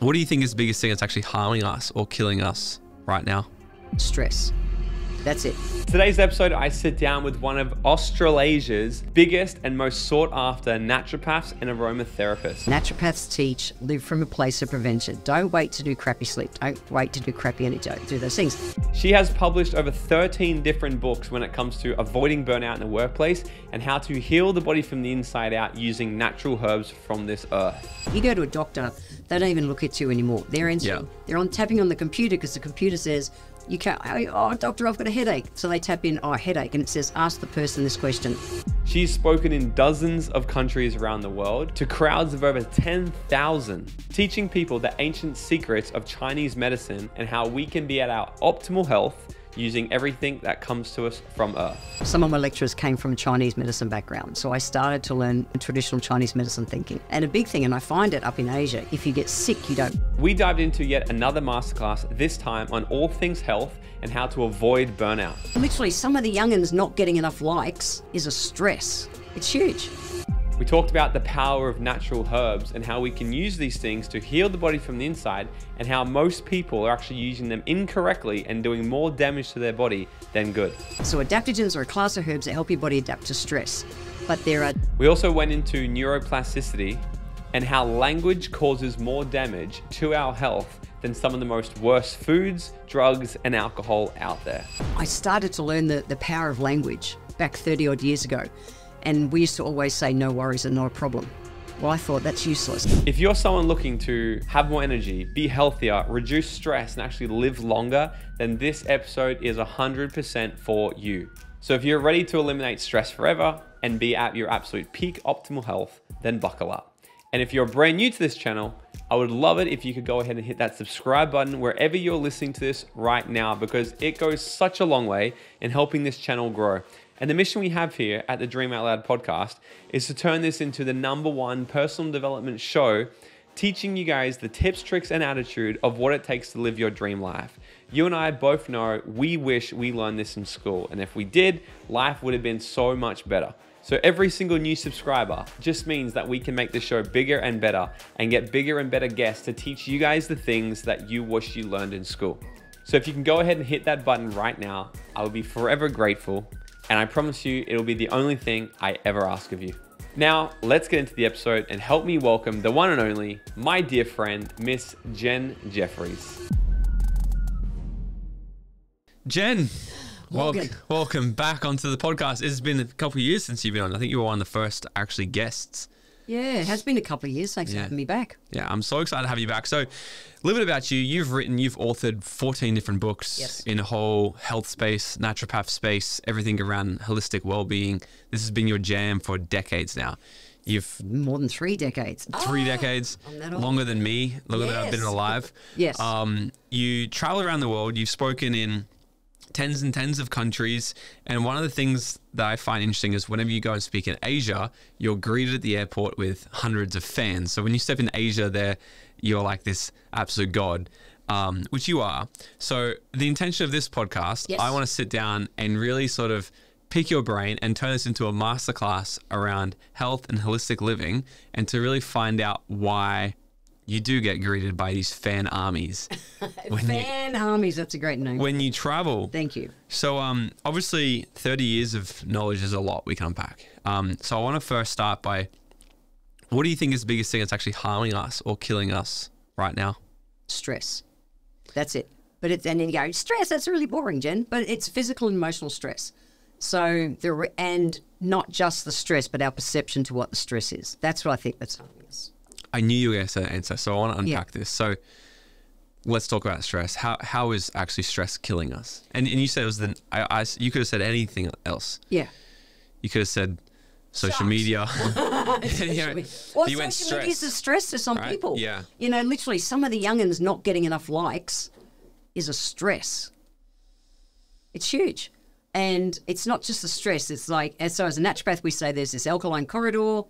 What do you think is the biggest thing that's actually harming us or killing us right now? Stress. That's it. Today's episode, I sit down with one of Australasia's biggest and most sought after naturopaths and aromatherapists. Naturopaths teach, live from a place of prevention. Don't wait to do crappy sleep. Don't wait to do crappy energy. Don't do those things. She has published over 13 different books when it comes to avoiding burnout in the workplace and how to heal the body from the inside out using natural herbs from this earth. You go to a doctor, they don't even look at you anymore. They're tapping on the computer because the computer says, you can't, oh, doctor, I've got a headache. So they tap in, oh, headache, and it says, ask the person this question. She's spoken in dozens of countries around the world to crowds of over 10,000, teaching people the ancient secrets of Chinese medicine and how we can be at our optimal health using everything that comes to us from Earth. Some of my lecturers came from a Chinese medicine background, so I started to learn traditional Chinese medicine thinking. And a big thing, and I find it up in Asia, if you get sick, you don't. We dived into yet another masterclass, this time on all things health and how to avoid burnout. Literally, some of the youngins not getting enough likes is a stress. It's huge. We talked about the power of natural herbs and how we can use these things to heal the body from the inside, and how most people are actually using them incorrectly and doing more damage to their body than good. So adaptogens are a class of herbs that help your body adapt to stress. But there are... We also went into neuroplasticity and how language causes more damage to our health than some of the most worst foods, drugs, and alcohol out there. I started to learn the power of language back 30 odd years ago. And we used to always say, no worries and not a problem. Well, I thought that's useless. If you're someone looking to have more energy, be healthier, reduce stress, and actually live longer, then this episode is 100% for you. So if you're ready to eliminate stress forever and be at your absolute peak optimal health, then buckle up. And if you're brand new to this channel, I would love it if you could go ahead and hit that subscribe button wherever you're listening to this right now, because it goes such a long way in helping this channel grow. And the mission we have here at the Dream Out Loud podcast is to turn this into the #1 personal development show, teaching you guys the tips, tricks, and attitude of what it takes to live your dream life. You and I both know we wish we learned this in school, and if we did, life would have been so much better. So every single new subscriber just means that we can make the show bigger and better and get bigger and better guests to teach you guys the things that you wish you learned in school. So if you can go ahead and hit that button right now, I will be forever grateful. And I promise you, it'll be the only thing I ever ask of you. Now, let's get into the episode and help me welcome the one and only, my dear friend, Miss Jen Jefferies. Jen, welcome back onto the podcast. It's been a couple of years since you've been on. I think you were one of the first actually guests. Yeah, it has been a couple of years. Thanks for having me back. Yeah, I'm so excited to have you back. So a little bit about you. You've authored 14 different books in a whole health space, naturopath space, everything around holistic well-being. This has been your jam for decades now. You've more than 3 decades. 3 decades, longer than me, longer than I've been alive. Yes. You travel around the world. You've spoken in tens and tens of countries. And one of the things that I find interesting is whenever you go and speak in Asia, you're greeted at the airport with hundreds of fans. So when you step in Asia, you're like this absolute god, which you are. So the intention of this podcast, I want to sit down and really sort of pick your brain and turn this into a masterclass around health and holistic living, and to really find out why you do get greeted by these fan armies. Armies, that's a great name. When you travel. Thank you. So obviously 30 years of knowledge is a lot we can unpack. So I want to first start by, what do you think is the biggest thing that's actually harming us or killing us right now? Stress. That's it. And then you go, stress, that's really boring, Jen. But it's physical and emotional stress. So, and not just the stress, but our perception to what the stress is. That's what I think that's harming us. I knew you were going to say that answer, so I want to unpack this. So let's talk about stress. How is actually stress killing us? And you said it was you could have said anything else. Yeah. You could have said social media. Well, social media is a stress to some people. Yeah. You know, literally some of the youngins not getting enough likes is a stress. It's huge. And it's not just the stress. It's like, so as a naturopath, we say there's this alkaline corridor.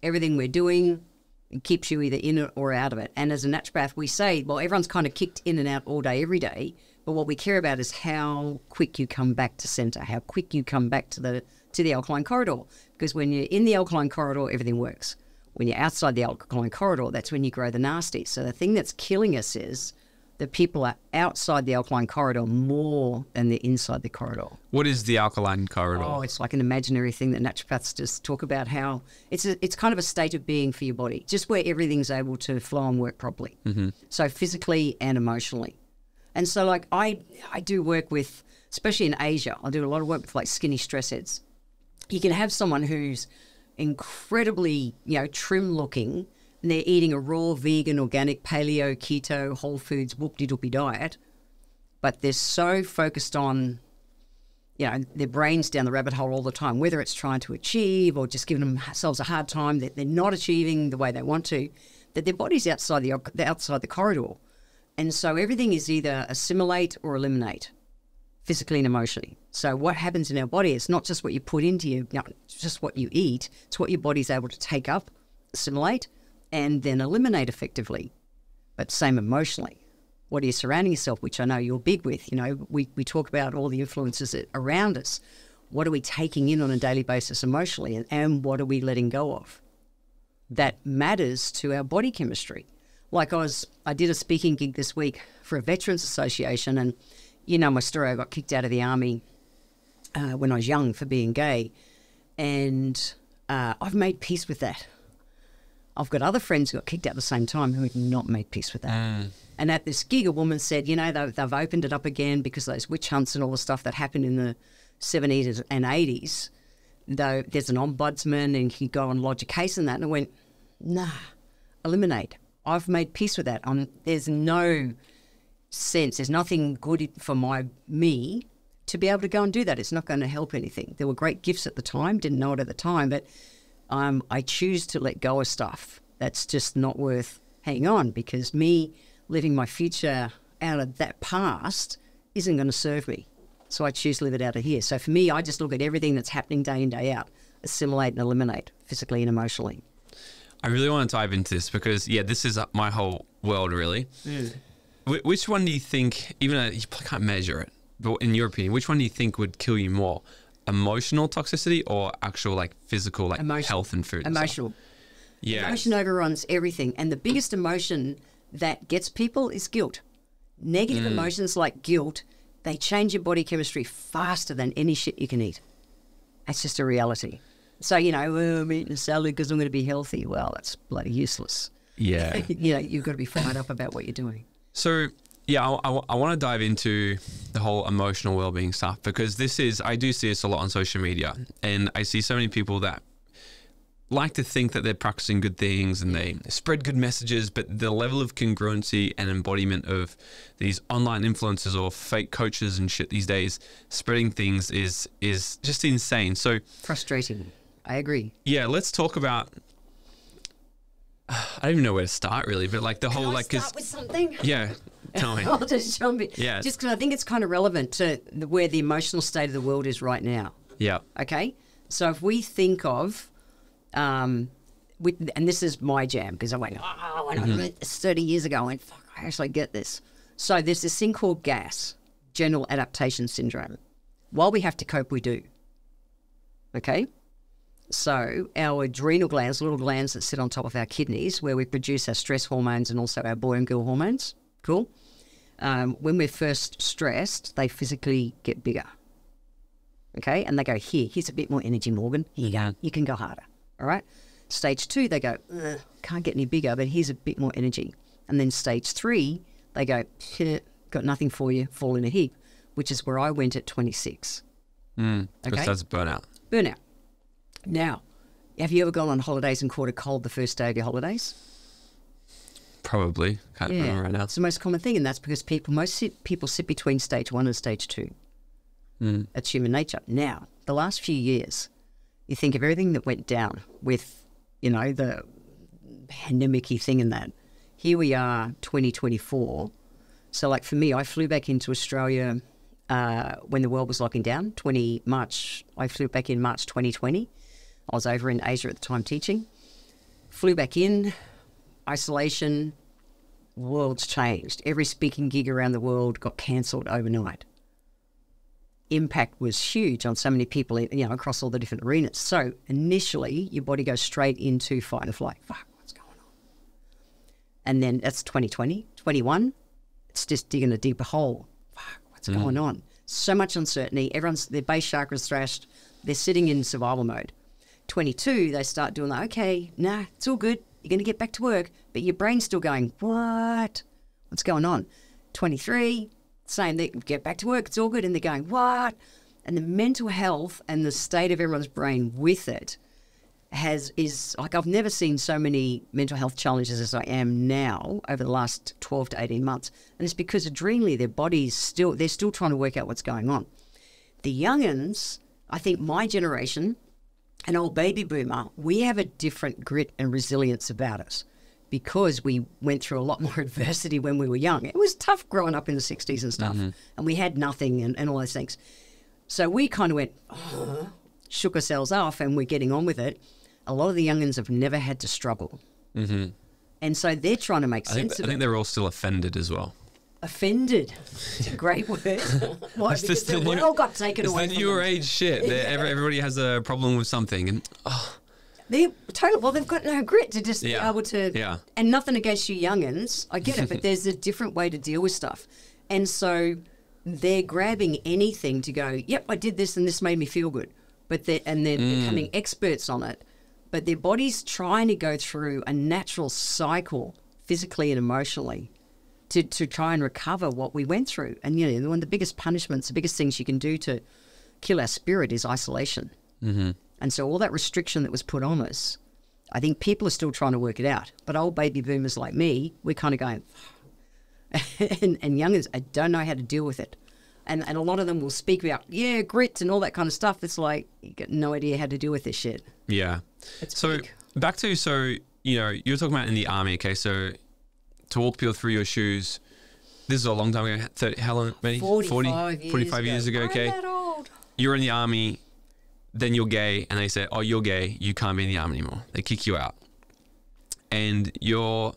Everything we're doing, it keeps you either in it or out of it. And as a naturopath, we say, well, everyone's kind of kicked in and out all day, every day. But what we care about is how quick you come back to center, how quick you come back to the alkaline corridor. Because when you're in the alkaline corridor, everything works. When you're outside the alkaline corridor, that's when you grow the nasty. So the thing that's killing us is that people are outside the alkaline corridor more than they're inside the corridor. What is the alkaline corridor? Oh, it's like an imaginary thing that naturopaths just talk about, how it's kind of a state of being for your body, just where everything's able to flow and work properly. So physically and emotionally. And so like I do work with, especially in Asia, I do a lot of work with like skinny stress heads. You can have someone who's incredibly, trim looking, and they're eating a raw, vegan, organic, paleo, keto, whole foods, whoop-de-doopy diet, but they're so focused on, their brains down the rabbit hole all the time, whether it's trying to achieve or just giving themselves a hard time that they're not achieving the way they want to, that their body's outside the corridor. And so everything is either assimilate or eliminate, physically and emotionally. So what happens in our body, it's not just what you put into you, it's just what you eat. It's what your body's able to take up, assimilate, and then eliminate effectively. But same emotionally. What are you surrounding yourself, which I know you're big with? We talk about all the influences around us. What are we taking in on a daily basis emotionally, and what are we letting go of? That matters to our body chemistry. Like I did a speaking gig this week for a Veterans Association, and my story, I got kicked out of the army when I was young for being gay, and I've made peace with that. I've got other friends who got kicked out at the same time who have not made peace with that. And at this gig, a woman said, they've opened it up again because those witch hunts and all the stuff that happened in the 70s and 80s, though there's an ombudsman and he go and lodge a case in that. And I went, nah, eliminate. I've made peace with that. There's no sense, there's nothing good for me to be able to go and do that. It's not going to help anything. There were great gifts at the time, didn't know it at the time, but I choose to let go of stuff that's just not worth hanging on, because me living my future out of that past isn't going to serve me. So I choose to live it out of here. So for me, I just look at everything that's happening day in, day out, assimilate and eliminate, physically and emotionally. I really want to dive into this because, this is my whole world, really. Which one do you think, even though you can't measure it, but in your opinion, which one do you think would kill you more? Emotional toxicity or actual physical health and food? Emotional. Yeah. Emotion overruns everything. And the biggest emotion that gets people is guilt. Negative emotions like guilt, they change your body chemistry faster than any shit you can eat. That's just a reality. So, I'm eating a salad because I'm going to be healthy. Well, that's bloody useless. Yeah. You've got to be fired up about what you're doing. So, I want to dive into the whole emotional well-being stuff, because I do see this a lot on social media, and I see so many people that like to think that they're practicing good things and they spread good messages, but the level of congruency and embodiment of these online influencers or fake coaches and shit these days spreading things is just insane. So frustrating. I agree. Yeah, let's talk about. I don't even know where to start, really, but the whole start with something. Yeah, tell me. I'll just jump in. Yeah, just because I think it's kind of relevant to where the emotional state of the world is right now. Yeah. Okay. So if we think of, and this is my jam, because I went, when I read this 30 years ago, I went, fuck, I actually get this. So there's this thing called GAS, General Adaptation Syndrome. While we have to cope, we do. Okay. So our adrenal glands, little glands that sit on top of our kidneys, where we produce our stress hormones and also our boy and girl hormones. Cool. When we're first stressed, they physically get bigger. Okay. And they go, here's a bit more energy, Morgan. Here you go. You can go harder. All right. Stage 2, they go, can't get any bigger, but here's a bit more energy. And then stage 3, they go, got nothing for you, fall in a heap, which is where I went at 26. Because that's burnout. Burnout. Now, have you ever gone on holidays and caught a cold the first day of your holidays? Probably. Can't remember right now. It's the most common thing, and that's because most people sit between stage 1 and stage 2. That's human nature. Now, the last few years, you think of everything that went down with, the pandemic-y thing and that. Here we are, 2024. So, for me, I flew back into Australia when the world was locking down, March. I flew back in March 2020. I was over in Asia at the time teaching. Flew back in, isolation, world's changed. Every speaking gig around the world got cancelled overnight. impact was huge on so many people, you know, across all the different arenas. So initially, your body goes straight into fight and flight. Fuck, what's going on? And then that's 2020, 21. It's just digging a deeper hole. Fuck, what's going on? So much uncertainty. Their base chakra's thrashed. They're sitting in survival mode. 22, they start doing that. Okay, nah, it's all good. You're going to get back to work, but your brain's still going, what? What's going on? 23, same, they get back to work, it's all good, and they're going, what? And the mental health and the state of everyone's brain with it is like, I've never seen so many mental health challenges as I am now over the last 12 to 18 months. And it's because adrenally, their bodies they're still trying to work out what's going on. The young'uns, I think my generation, an old baby boomer, we have a different grit and resilience about us because we went through a lot more adversity when we were young. It was tough growing up in the 60s and stuff, and we had nothing and all those things. So we kind of went, shook ourselves off, and we're getting on with it. A lot of the young'uns have never had to struggle. And so they're trying to make sense of it. I think they're all still offended as well. Offended. It's a great word. Why? Because they all got taken away. It's the newer age shit. Everybody has a problem with something. And they've got no grit to just be able to. Yeah. And nothing against you young'uns. I get it, but there's a different way to deal with stuff. And so they're grabbing anything to go, yep, I did this and this made me feel good. But they're becoming experts on it. But their body's trying to go through a natural cycle, physically and emotionally, to try and recover what we went through. And, you know, one of the biggest punishments, the biggest things you can do to kill our spirit is isolation. And so all that restriction that was put on us, I think people are still trying to work it out. But old baby boomers like me, we're kind of going, and youngers, I don't know how to deal with it. And a lot of them will speak about, grit and all that kind of stuff. It's like, you got no idea how to deal with this shit. Yeah. So back to, you know, you were talking about in the army, okay, so to walk people through your shoes, this is a long time ago, how long, maybe? 45 years ago, okay? I'm that old. You're in the army, then you're gay, and they say, oh, you're gay, you can't be in the army anymore. They kick you out. And you're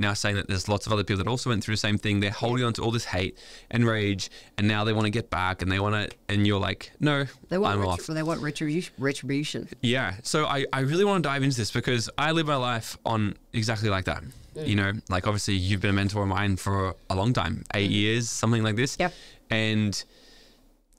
now saying that there's lots of other people that also went through the same thing. They're holding on to all this hate and rage, and now they want to get back, and they want to, and you're like, no, they want I'm off. They want retribution. Yeah. So I really want to dive into this because I live my life on exactly like that. You know, like obviously you've been a mentor of mine for a long time, 8 years, something like this. Yep. And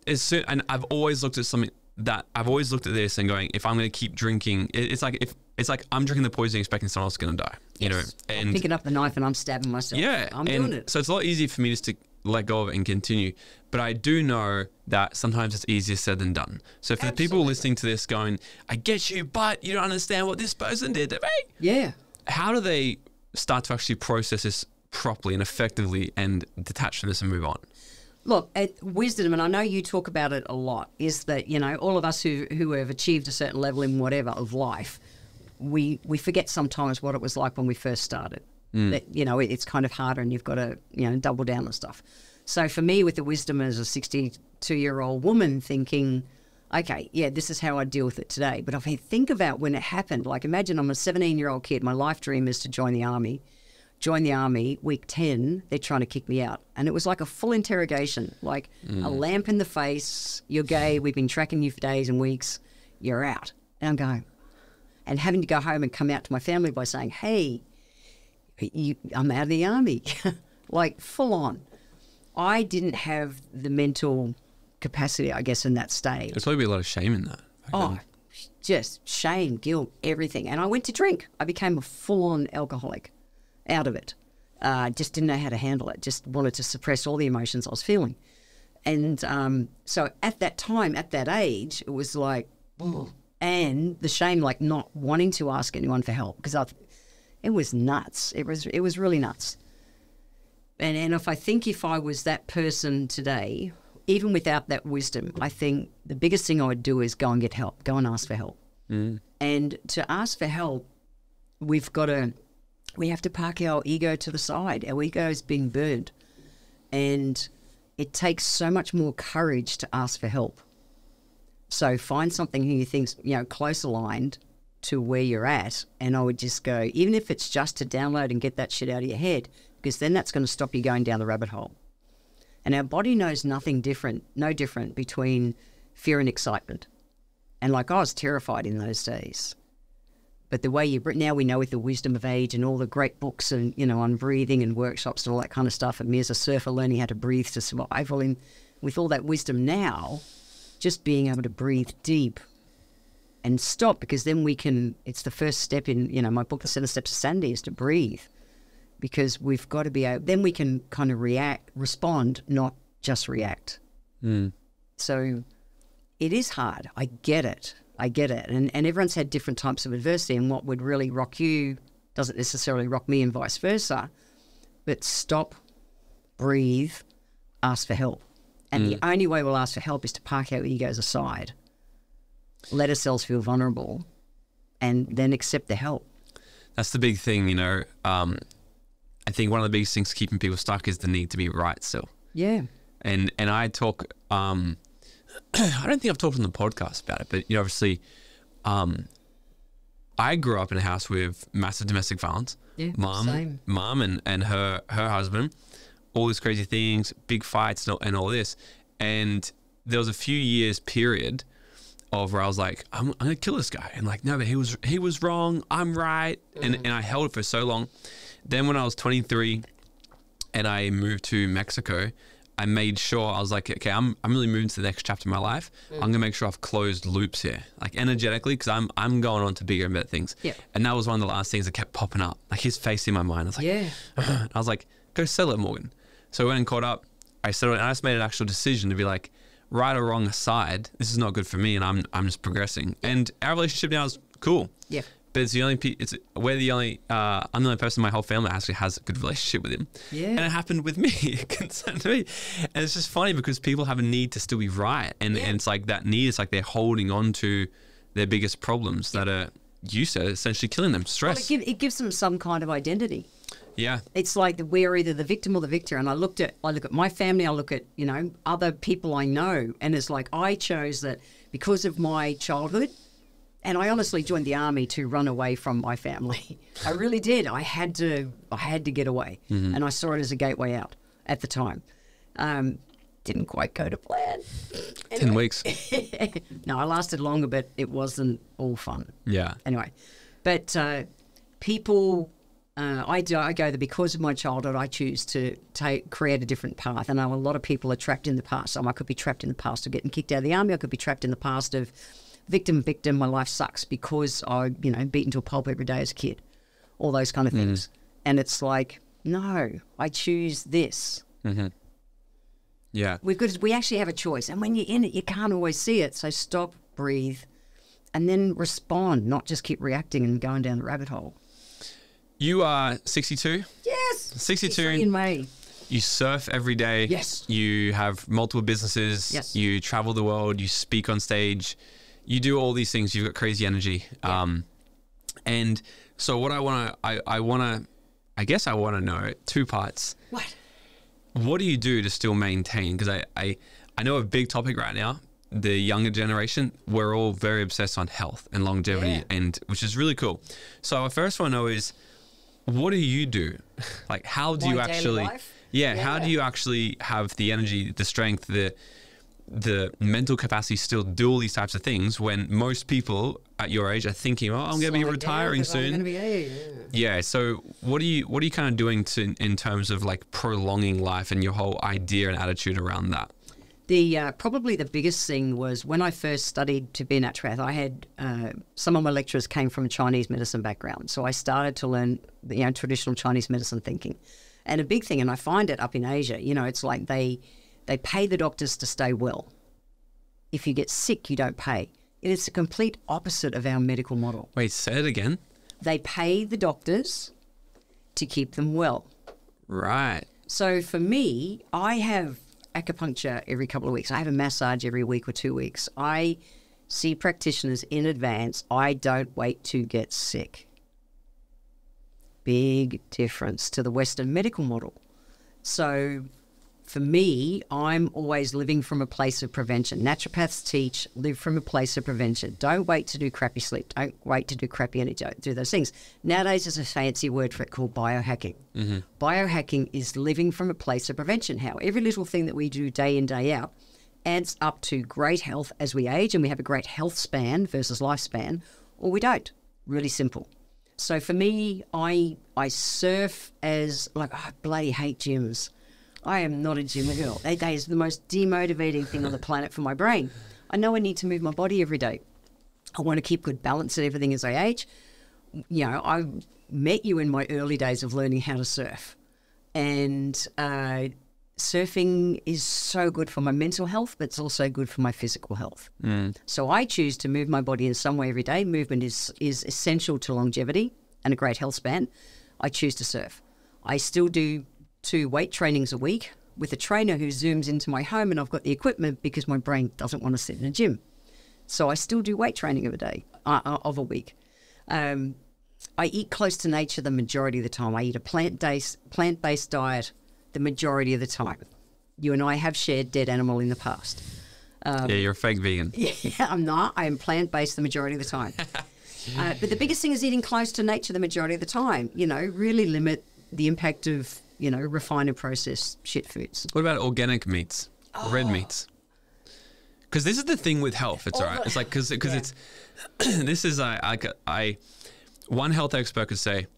and I've always looked at this and going, if I'm going to keep drinking, it's like I'm drinking the poison expecting someone else is going to die, you know, and I'm picking up the knife and I'm stabbing myself. Yeah. I'm doing it. So it's a lot easier for me just to let go of it and continue. But I do know that sometimes it's easier said than done. So for the people listening to this going, I get you, but you don't understand what this person did to me. Yeah. How do they start to actually process this properly and effectively and detach from this and move on? Look, wisdom, and I know you talk about it a lot, is that, you know, all of us who have achieved a certain level in whatever of life, we forget sometimes what it was like when we first started. That, you know, it's kind of harder and you've got to, you know, double down on stuff. So for me, with the wisdom as a 62-year-old woman thinking, okay, yeah, this is how I deal with it today. But if I think about when it happened, like imagine I'm a 17-year-old kid, my life dream is to join the army. Join the army, week 10, they're trying to kick me out. And it was like a full interrogation, like a lamp in the face, you're gay, we've been tracking you for days and weeks, you're out. And I'm going, and having to go home and come out to my family by saying, hey, I'm out of the army, like full on. I didn't have the mental capacity, I guess, in that stage. There's probably a lot of shame in that. Just shame, guilt, everything. And I went to drink. I became a full-on alcoholic. Out of it. Just didn't know how to handle it. Just wanted to suppress all the emotions I was feeling. And so at that time, at that age, it was like, and the shame, like not wanting to ask anyone for help because it was nuts. It was really nuts. And if I was that person today, even without that wisdom, I think the biggest thing I would do is go and get help, go and ask for help. And to ask for help, we have to park our ego to the side. Our ego is being burned. And it takes so much more courage to ask for help. So find something who you think's, you know, close aligned to where you're at. And I would just go, even if it's just to download and get that shit out of your head, because then that's going to stop you going down the rabbit hole. And our body knows no different between fear and excitement. And like, I was terrified in those days. But the way now we know with the wisdom of age and all the great books and, on breathing and workshops and all that kind of stuff, and me as a surfer learning how to breathe to survive. Well, with all that wisdom now, just being able to breathe deep and stop, because then it's the first step in, my book, The 7 Steps to Sanity, is to breathe. Because we've got to be able, then we can kind of respond, not just react. So it is hard. I get it. And everyone's had different types of adversity, and what would really rock you doesn't necessarily rock me, and vice versa. But stop, breathe, ask for help. And the only way we'll ask for help is to park our egos aside, let ourselves feel vulnerable, and then accept the help. That's the big thing, I think one of the biggest things keeping people stuck is the need to be right still. Yeah. And I talk, I don't think I've talked on the podcast about it, but obviously, I grew up in a house with massive domestic violence. Yeah, Mom and her husband, all these crazy things, big fights and all this. And there was a few years period of where I was like, I'm gonna kill this guy. And like, no, but he was wrong. I'm right. And I held it for so long. Then when I was 23 and I moved to Mexico, I made sure, I was like, okay, I'm really moving to the next chapter of my life. I'm gonna make sure I've closed loops here, like energetically, because I'm going on to bigger and better things. Yeah. And that was one of the last things that kept popping up, like his face in my mind. I was like, I was like, go settle it, Morgan. So I went and caught up. I settled it, and I just made an actual decision to be like, right or wrong aside, this is not good for me, and I'm just progressing. And our relationship now is cool. Yeah. But it's I'm the only person in my whole family that actually has a good relationship with him. Yeah. And it happened with me. It concerned me. And it's just funny because people have a need to still be right. And it's like that need, it's like they're holding on to their biggest problems that are, you said, essentially killing them. Stress. Well, it gives them some kind of identity. Yeah. It's like we're either the victim or the victor. And I look at my family, I look at, other people I know. And it's like, I chose that because of my childhood. And I honestly joined the army to run away from my family. I really did. I had to get away. And I saw it as a gateway out at the time. Didn't quite go to plan. Anyway. 10 weeks. No, I lasted longer, but it wasn't all fun. Yeah. Anyway, but people, I go that because of my childhood, I choose to create a different path. And I know a lot of people are trapped in the past. So I could be trapped in the past of getting kicked out of the army. I could be trapped in the past of victim, my life sucks because I, beaten to a pulp every day as a kid. All those kind of things. And it's like, no, I choose this. Yeah. We actually have a choice. And when you're in it, you can't always see it. So stop, breathe, and then respond, not just keep reacting and going down the rabbit hole. You are 62? Yes. 62. In May. You surf every day. Yes. You have multiple businesses. Yes. You travel the world. You speak on stage. You do all these things. You've got crazy energy. Yeah. And so what I guess I want to know, two parts. What do you do to still maintain? Because I know a big topic right now, the younger generation, we're all very obsessed on health and longevity, and which is really cool. So I first want to know is, what do you do? Like, how do you actually, how do you actually have the energy, the strength, the mental capacity still do all these types of things when most people at your age are thinking, I'm going to be retiring soon. Yeah. So what are you kind of doing in terms of like prolonging life and your whole idea and attitude around that? Probably the biggest thing was when I first studied to be a naturopath, I had some of my lecturers came from a Chinese medicine background. So I started to learn traditional Chinese medicine thinking. And a big thing, and I find it up in Asia, it's like they pay the doctors to stay well. If you get sick, you don't pay. It is the complete opposite of our medical model. Wait, say it again. They pay the doctors to keep them well. Right. So for me, I have acupuncture every couple of weeks. I have a massage every week or 2 weeks. I see practitioners in advance. I don't wait to get sick. Big difference to the Western medical model. So For me, I'm always living from a place of prevention. Naturopaths teach, live from a place of prevention. Don't wait to do crappy sleep. Don't wait to do crappy energy. Don't do those things. Nowadays, there's a fancy word for it called biohacking. Biohacking is living from a place of prevention. How every little thing that we do day in, day out adds up to great health as we age, and we have a great health span versus lifespan, or we don't. Really simple. So for me, I surf as like, I bloody hate gyms. I am not a gym girl. That is the most demotivating thing on the planet for my brain. I know I need to move my body every day. I want to keep good balance and everything as I age. You know, I met you in my early days of learning how to surf. And surfing is so good for my mental health, but it's also good for my physical health. So I choose to move my body in some way every day. Movement is essential to longevity and a great health span. I choose to surf. I still do 2 weight trainings a week with a trainer who zooms into my home, and I've got the equipment because my brain doesn't want to sit in a gym. So I still do weight training of a week. I eat close to nature the majority of the time. I eat a plant-based diet the majority of the time. You and I have shared dead animal in the past. Yeah, you're a fake vegan. Yeah, I'm not. I am plant-based the majority of the time. But the biggest thing is eating close to nature the majority of the time. You know, really limit the impact of, you know, refined and processed shit foods. What about organic meats, red meats? Because this is the thing with health. It's all right. It's like, because it's, this is, one health expert could say,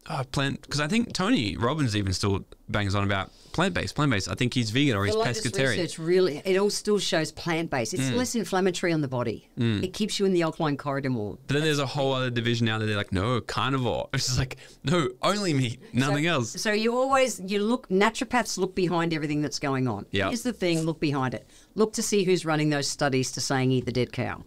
because I think Tony Robbins even still bangs on about plant-based. I think he's vegan or he's pescatarian. Research really, it all still shows plant-based. It's less inflammatory on the body. It keeps you in the alkaline corridor more. But then there's a whole other division now that they're like, no, carnivore. It's just like, no, only meat, nothing else. So naturopaths look behind everything that's going on. Yep. Here's the thing, look behind it. Look to see who's running those studies to saying eat the dead cow.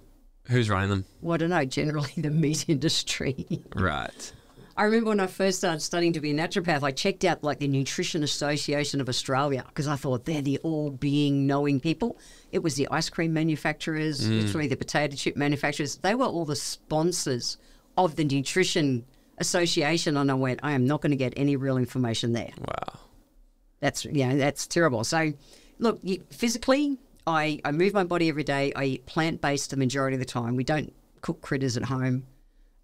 Who's running them? Well, I don't know, generally the meat industry. Right. I remember when I first started studying to be a naturopath, I checked out like the Nutrition Association of Australia because I thought they're the all-being, knowing people. It was the ice cream manufacturers, literally the potato chip manufacturers. They were all the sponsors of the Nutrition Association, and I went, I am not going to get any real information there. Wow. That's terrible. So, look, physically, I move my body every day. I eat plant-based the majority of the time. We don't cook critters at home.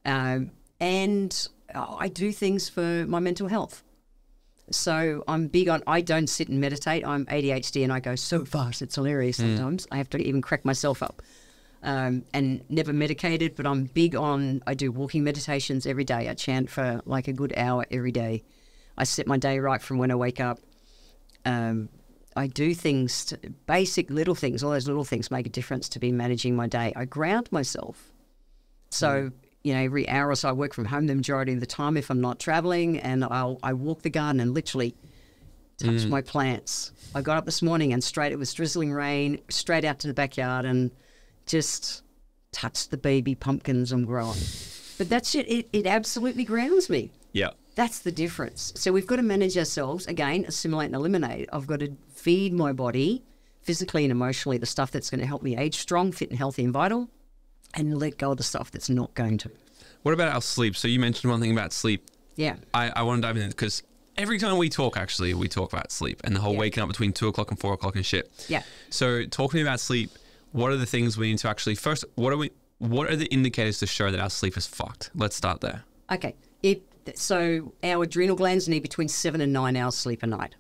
And I do things for my mental health. So I'm big on, I don't sit and meditate. I'm ADHD and I go so fast, it's hilarious sometimes. I have to even crack myself up. And never medicated, but I'm big on, I do walking meditations every day. I chant for like a good hour every day. I set my day right from when I wake up. I do things, basic little things, all those little things make a difference to be managing my day. I ground myself. So, you know, every hour or so I work from home the majority of the time if I'm not traveling, and I walk the garden and literally touch my plants. I got up this morning and it was drizzling rain, straight out to the backyard and just touched the baby pumpkins I'm growing. But that's it absolutely grounds me. Yeah. That's the difference. So we've got to manage ourselves, again, assimilate and eliminate. I've got to feed my body physically and emotionally the stuff that's going to help me age strong, fit and healthy and vital, and let go of the stuff that's not going to. What about our sleep? So you mentioned one thing about sleep. Yeah. I want to dive in because every time we talk, actually, we talk about sleep and the whole waking up between 2 o'clock and 4 o'clock and shit. Yeah. So talk to me about sleep. What are the things we need to actually, first, what are the indicators to show that our sleep is fucked? Let's start there. Okay. So our adrenal glands need between 7 and 9 hours sleep a night.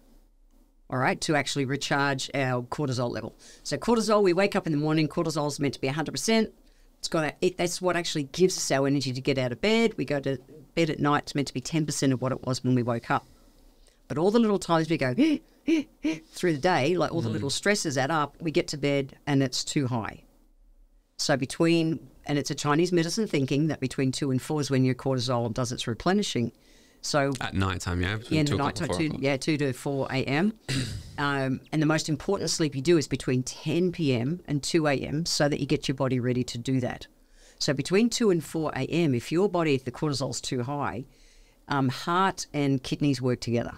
All right, to actually recharge our cortisol level. So cortisol, we wake up in the morning, cortisol is meant to be 100%. That's what actually gives us our energy to get out of bed. We go to bed at night, it's meant to be 10% of what it was when we woke up. But all the little times we go through the day, like all the little stresses add up, we get to bed and it's too high. So and it's a Chinese medicine thinking that between 2 and 4 is when your cortisol does its replenishing. So at night time, yeah? In the night time, 2 to 4 a.m. And the most important sleep you do is between 10 p.m. and 2 a.m. so that you get your body ready to do that. So between 2 and 4 a.m., if the cortisol's too high, heart and kidneys work together.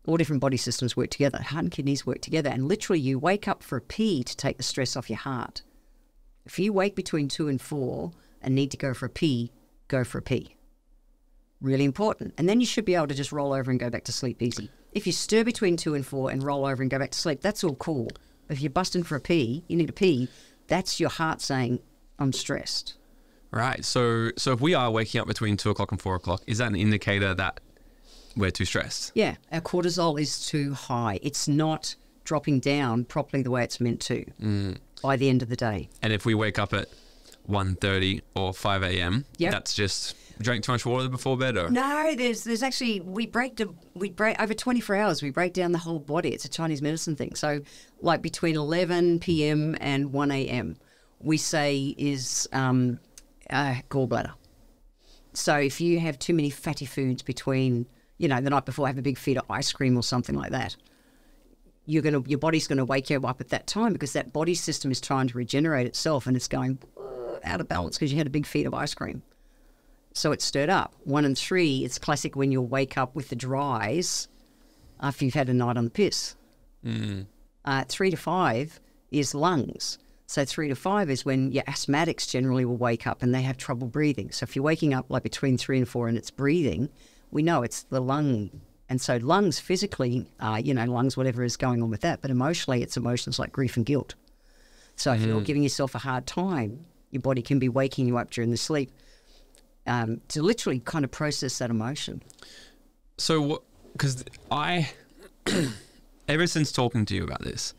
All different body systems work together. Heart and kidneys work together. And literally you wake up for a pee to take the stress off your heart. If you wake between 2 and 4 and need to go for a pee, go for a pee. Really important. And then you should be able to just roll over and go back to sleep easy. If you stir between 2 and 4 and roll over and go back to sleep, that's all cool. If you're busting for a pee, you need a pee, that's your heart saying, I'm stressed. Right. So if we are waking up between 2 o'clock and 4 o'clock, is that an indicator that we're too stressed? Yeah. Our cortisol is too high. It's not dropping down properly the way it's meant to by the end of the day. And if we wake up at 1:30 or 5 a.m., Yep. that's just drank too much water before bed? Or? No, there's actually, we break over 24 hours, we break down the whole body. It's a Chinese medicine thing. So like between 11 p.m. and 1 a.m., we say is gallbladder. So if you have too many fatty foods between, the night before, have a big feed of ice cream or something like that, your body's going to wake you up at that time, because that body system is trying to regenerate itself and it's going out of balance because you had a big feed of ice cream. So it's stirred up. 1 and 3, it's classic when you'll wake up with the dries after you've had a night on the piss. 3 to 5 is lungs. So 3 to 5 is when your asthmatics generally will wake up and they have trouble breathing. So if you're waking up like between 3 and 4 and it's breathing, we know it's the lung. And so lungs physically, lungs, whatever is going on with that. But emotionally, it's emotions like grief and guilt. So if you're giving yourself a hard time, your body can be waking you up during the sleep to literally kind of process that emotion. So, because ever since talking to you about this,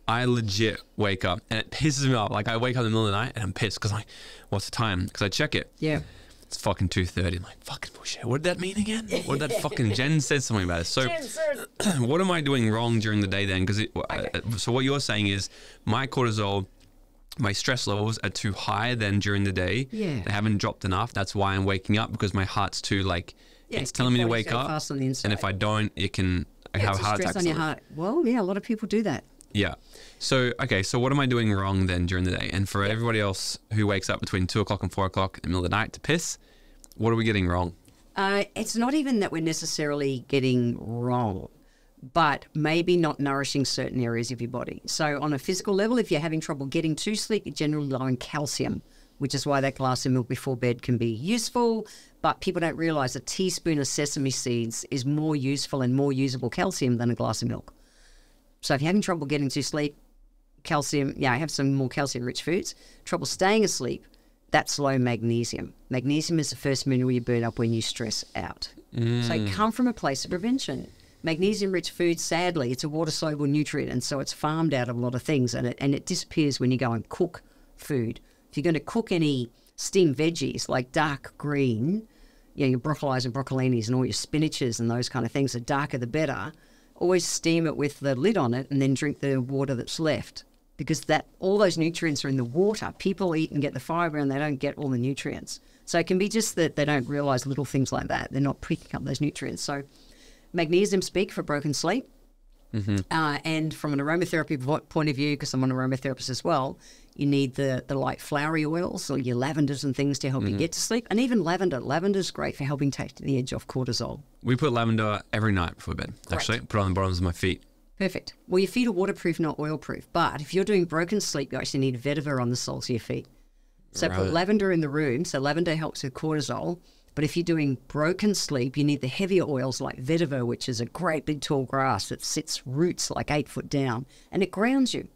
I legit wake up and it pisses me off. Like I wake up in the middle of the night and I'm pissed because I'm like, what's the time? Because I check it. Yeah. It's fucking 2:30. I'm like, fucking bullshit. What did that mean again? What did that fucking Jen said something about it. So what am I doing wrong during the day then? Because so what you're saying is my cortisol, my stress levels are too high then during the day. Yeah. They haven't dropped enough. That's why I'm waking up, because my heart's too it's telling me to wake up. And if I don't, I have heart attacks. On your heart. Well, yeah, a lot of people do that. Yeah. So, okay. So what am I doing wrong then during the day? And for everybody else who wakes up between 2 o'clock and 4 o'clock in the middle of the night to piss, what are we getting wrong? It's not even that we're necessarily getting wrong, but maybe not nourishing certain areas of your body. So on a physical level, if you're having trouble getting to sleep, you're generally low in calcium, which is why that glass of milk before bed can be useful. But people don't realize a teaspoon of sesame seeds is more useful and more usable calcium than a glass of milk. So if you're having trouble getting to sleep, calcium, have some more calcium-rich foods. Trouble staying asleep, that's low magnesium. Magnesium is the first mineral you burn up when you stress out. So come from a place of prevention. Magnesium-rich food, sadly, it's a water-soluble nutrient, and so it's farmed out of a lot of things, and it disappears when you go and cook food. If you're going to cook any steamed veggies like dark green, your broccolis and broccolinis and all your spinaches and those kind of things, the darker the better. Always steam it with the lid on it and then drink the water that's left, because all those nutrients are in the water. People eat and get the fiber and they don't get all the nutrients. So it can be just that they don't realize little things like that. They're not picking up those nutrients. So magnesium speak for broken sleep. And from an aromatherapy point of view, because I'm an aromatherapist as well, you need the light flowery oils or your lavenders and things to help you get to sleep. And even lavender. Lavender's great for helping take the edge off cortisol. We put lavender every night before bed, actually. Put it on the bottoms of my feet. Perfect. Well, your feet are waterproof, not oil-proof. But if you're doing broken sleep, you actually need vetiver on the soles of your feet. So put lavender in the room. So lavender helps with cortisol. But if you're doing broken sleep, you need the heavier oils like vetiver, which is a great big tall grass that sits roots like 8 foot down, and it grounds you.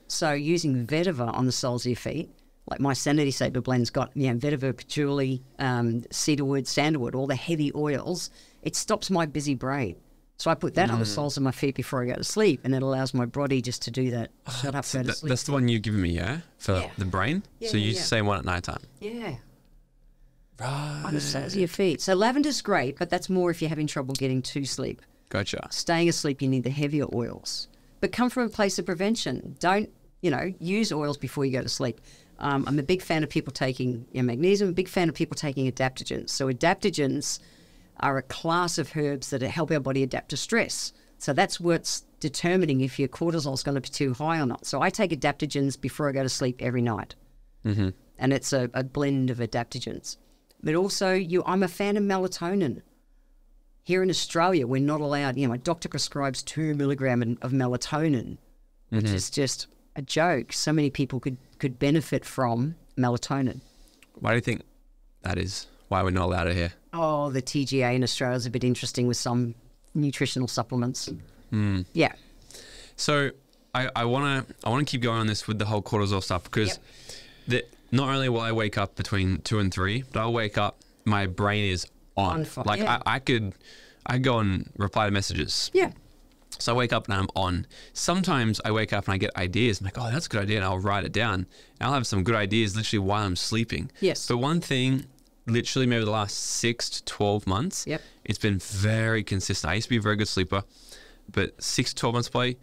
So using vetiver on the soles of your feet, like my Sanity Saver blend's got vetiver, patchouli, cedarwood, sandalwood, all the heavy oils. It stops my busy brain. So I put that on the soles of my feet before I go to sleep, and it allows my body just to do that. Shut up, go to sleep. That's the one you've given me, yeah? For the brain? Yeah, so you say one at night time? Yeah. Right. On the soles of your feet. So lavender's great, but that's more if you're having trouble getting to sleep. Gotcha. Staying asleep, you need the heavier oils. But come from a place of prevention. Don't, use oils before you go to sleep. I'm a big fan of people taking magnesium, a big fan of people taking adaptogens. So adaptogens are a class of herbs that help our body adapt to stress. So that's what's determining if your cortisol is going to be too high or not. So I take adaptogens before I go to sleep every night. And it's a blend of adaptogens. But also, I'm a fan of melatonin. Here in Australia, we're not allowed, my doctor prescribes 2 milligrams of melatonin, which is just a joke. So many people could benefit from melatonin. Why do you think that is? why we're not allowed it here? Oh, the TGA in Australia is a bit interesting with some nutritional supplements. Yeah. So I want to keep going on this with the whole cortisol stuff, because not only will I wake up between 2 and 3, but I'll wake up, my brain is on. Like I could go and reply to messages. Yeah. So I wake up and I'm on. Sometimes I wake up and I get ideas. I'm like, oh, that's a good idea. And I'll write it down. And I'll have some good ideas literally while I'm sleeping. Yes. But one thing, literally maybe the last 6 to 12 months, it's been very consistent. I used to be a very good sleeper, but 6 to 12 months play,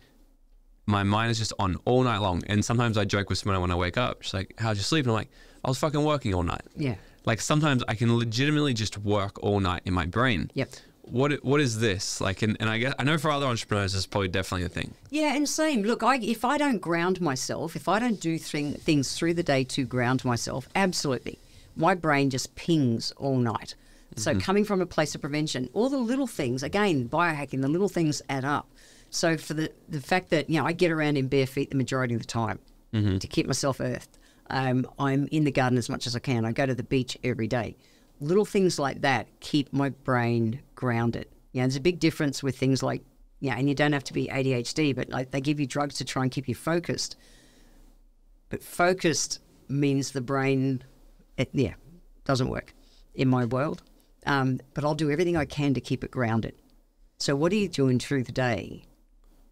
my mind is just on all night long. And sometimes I joke with someone when I wake up. She's like, how'd you sleep? And I'm like, I was fucking working all night. Yeah. Like sometimes I can legitimately just work all night in my brain. Yep. What is this like? And I know for other entrepreneurs, it's probably definitely a thing. Yeah, and same. Look, if I don't ground myself, if I don't do things through the day to ground myself, absolutely, my brain just pings all night. So coming from a place of prevention, all the little things, again, biohacking, the little things add up. So for the fact that, I get around in bare feet the majority of the time to keep myself earthed. I'm in the garden as much as I can. I go to the beach every day. Little things like that keep my brain grounded. There's a big difference with things like, and you don't have to be ADHD, but like they give you drugs to try and keep you focused. But focused means the brain, doesn't work in my world. But I'll do everything I can to keep it grounded. So what are you doing through the day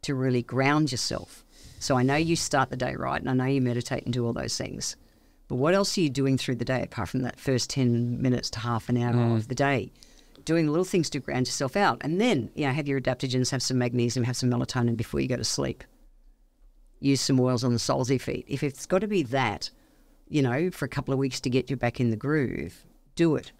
to really ground yourself? So I know you start the day right, and I know you meditate and do all those things. But what else are you doing through the day apart from that first 10 minutes to half an hour of the day? Doing little things to ground yourself out. And then, have your adaptogens, have some magnesium, have some melatonin before you go to sleep. Use some oils on the soles of your feet. If it's got to be that, for a couple of weeks to get you back in the groove, do it.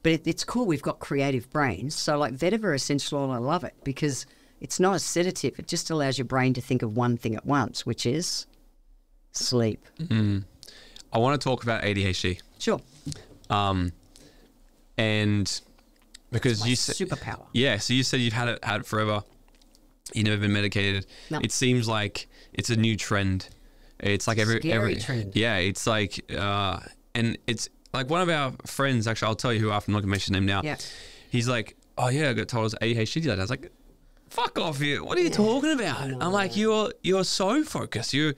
But it's cool. We've got creative brains. So like vetiver essential oil, I love it because it's not a sedative. It just allows your brain to think of one thing at once, which is sleep. I want to talk about ADHD. Sure. And because you said superpower. Yeah, so you said you've had it forever. You've never been medicated. No. It seems like it's a new trend. It's like every trend. Yeah, it's like and it's like one of our friends, actually I'll tell you who I'm not gonna mention him now. Yeah. He's like, oh yeah, I got told I was ADHD the other day. I was like, fuck off you. What are you talking about? I'm like, you're so focused. You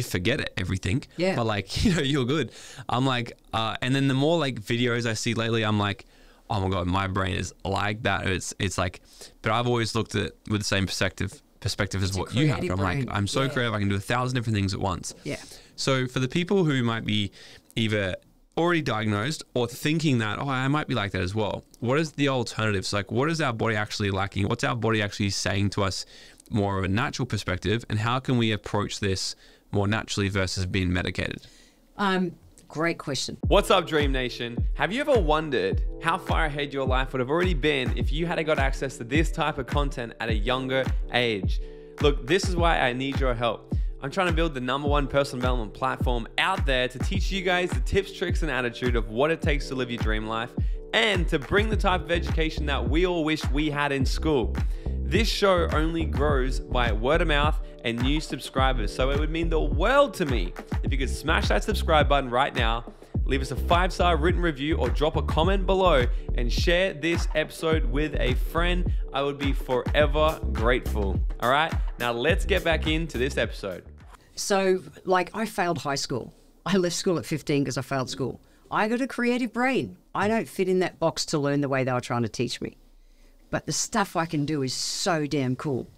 forget everything. Yeah. But like, you're good. I'm like, and then the more like videos I see lately, I'm like, oh my God, my brain is like that. It's like, but I've always looked at it with the same perspective as what you have. I'm like, I'm so creative. I can do 1,000 different things at once. Yeah. So for the people who might be either already diagnosed or thinking that, oh, I might be like that as well, what is the alternatives? Like, what is our body actually lacking? What's our body actually saying to us more of a natural perspective? And how can we approach this more naturally versus being medicated? Great question. What's up, Dream Nation? Have you ever wondered how far ahead your life would have already been if you had got access to this type of content at a younger age? Look, this is why I need your help. I'm trying to build the #1 personal development platform out there to teach you guys the tips, tricks, and attitude of what it takes to live your dream life and to bring the type of education that we all wish we had in school. This show only grows by word of mouth and new subscribers, so it would mean the world to me if you could smash that subscribe button right now, leave us a 5-star written review or drop a comment below and share this episode with a friend. I would be forever grateful. All right, now let's get back into this episode. So, like, I failed high school. I left school at 15 because I failed school. I got a creative brain. I don't fit in that box to learn the way they were trying to teach me. But the stuff I can do is so damn cool.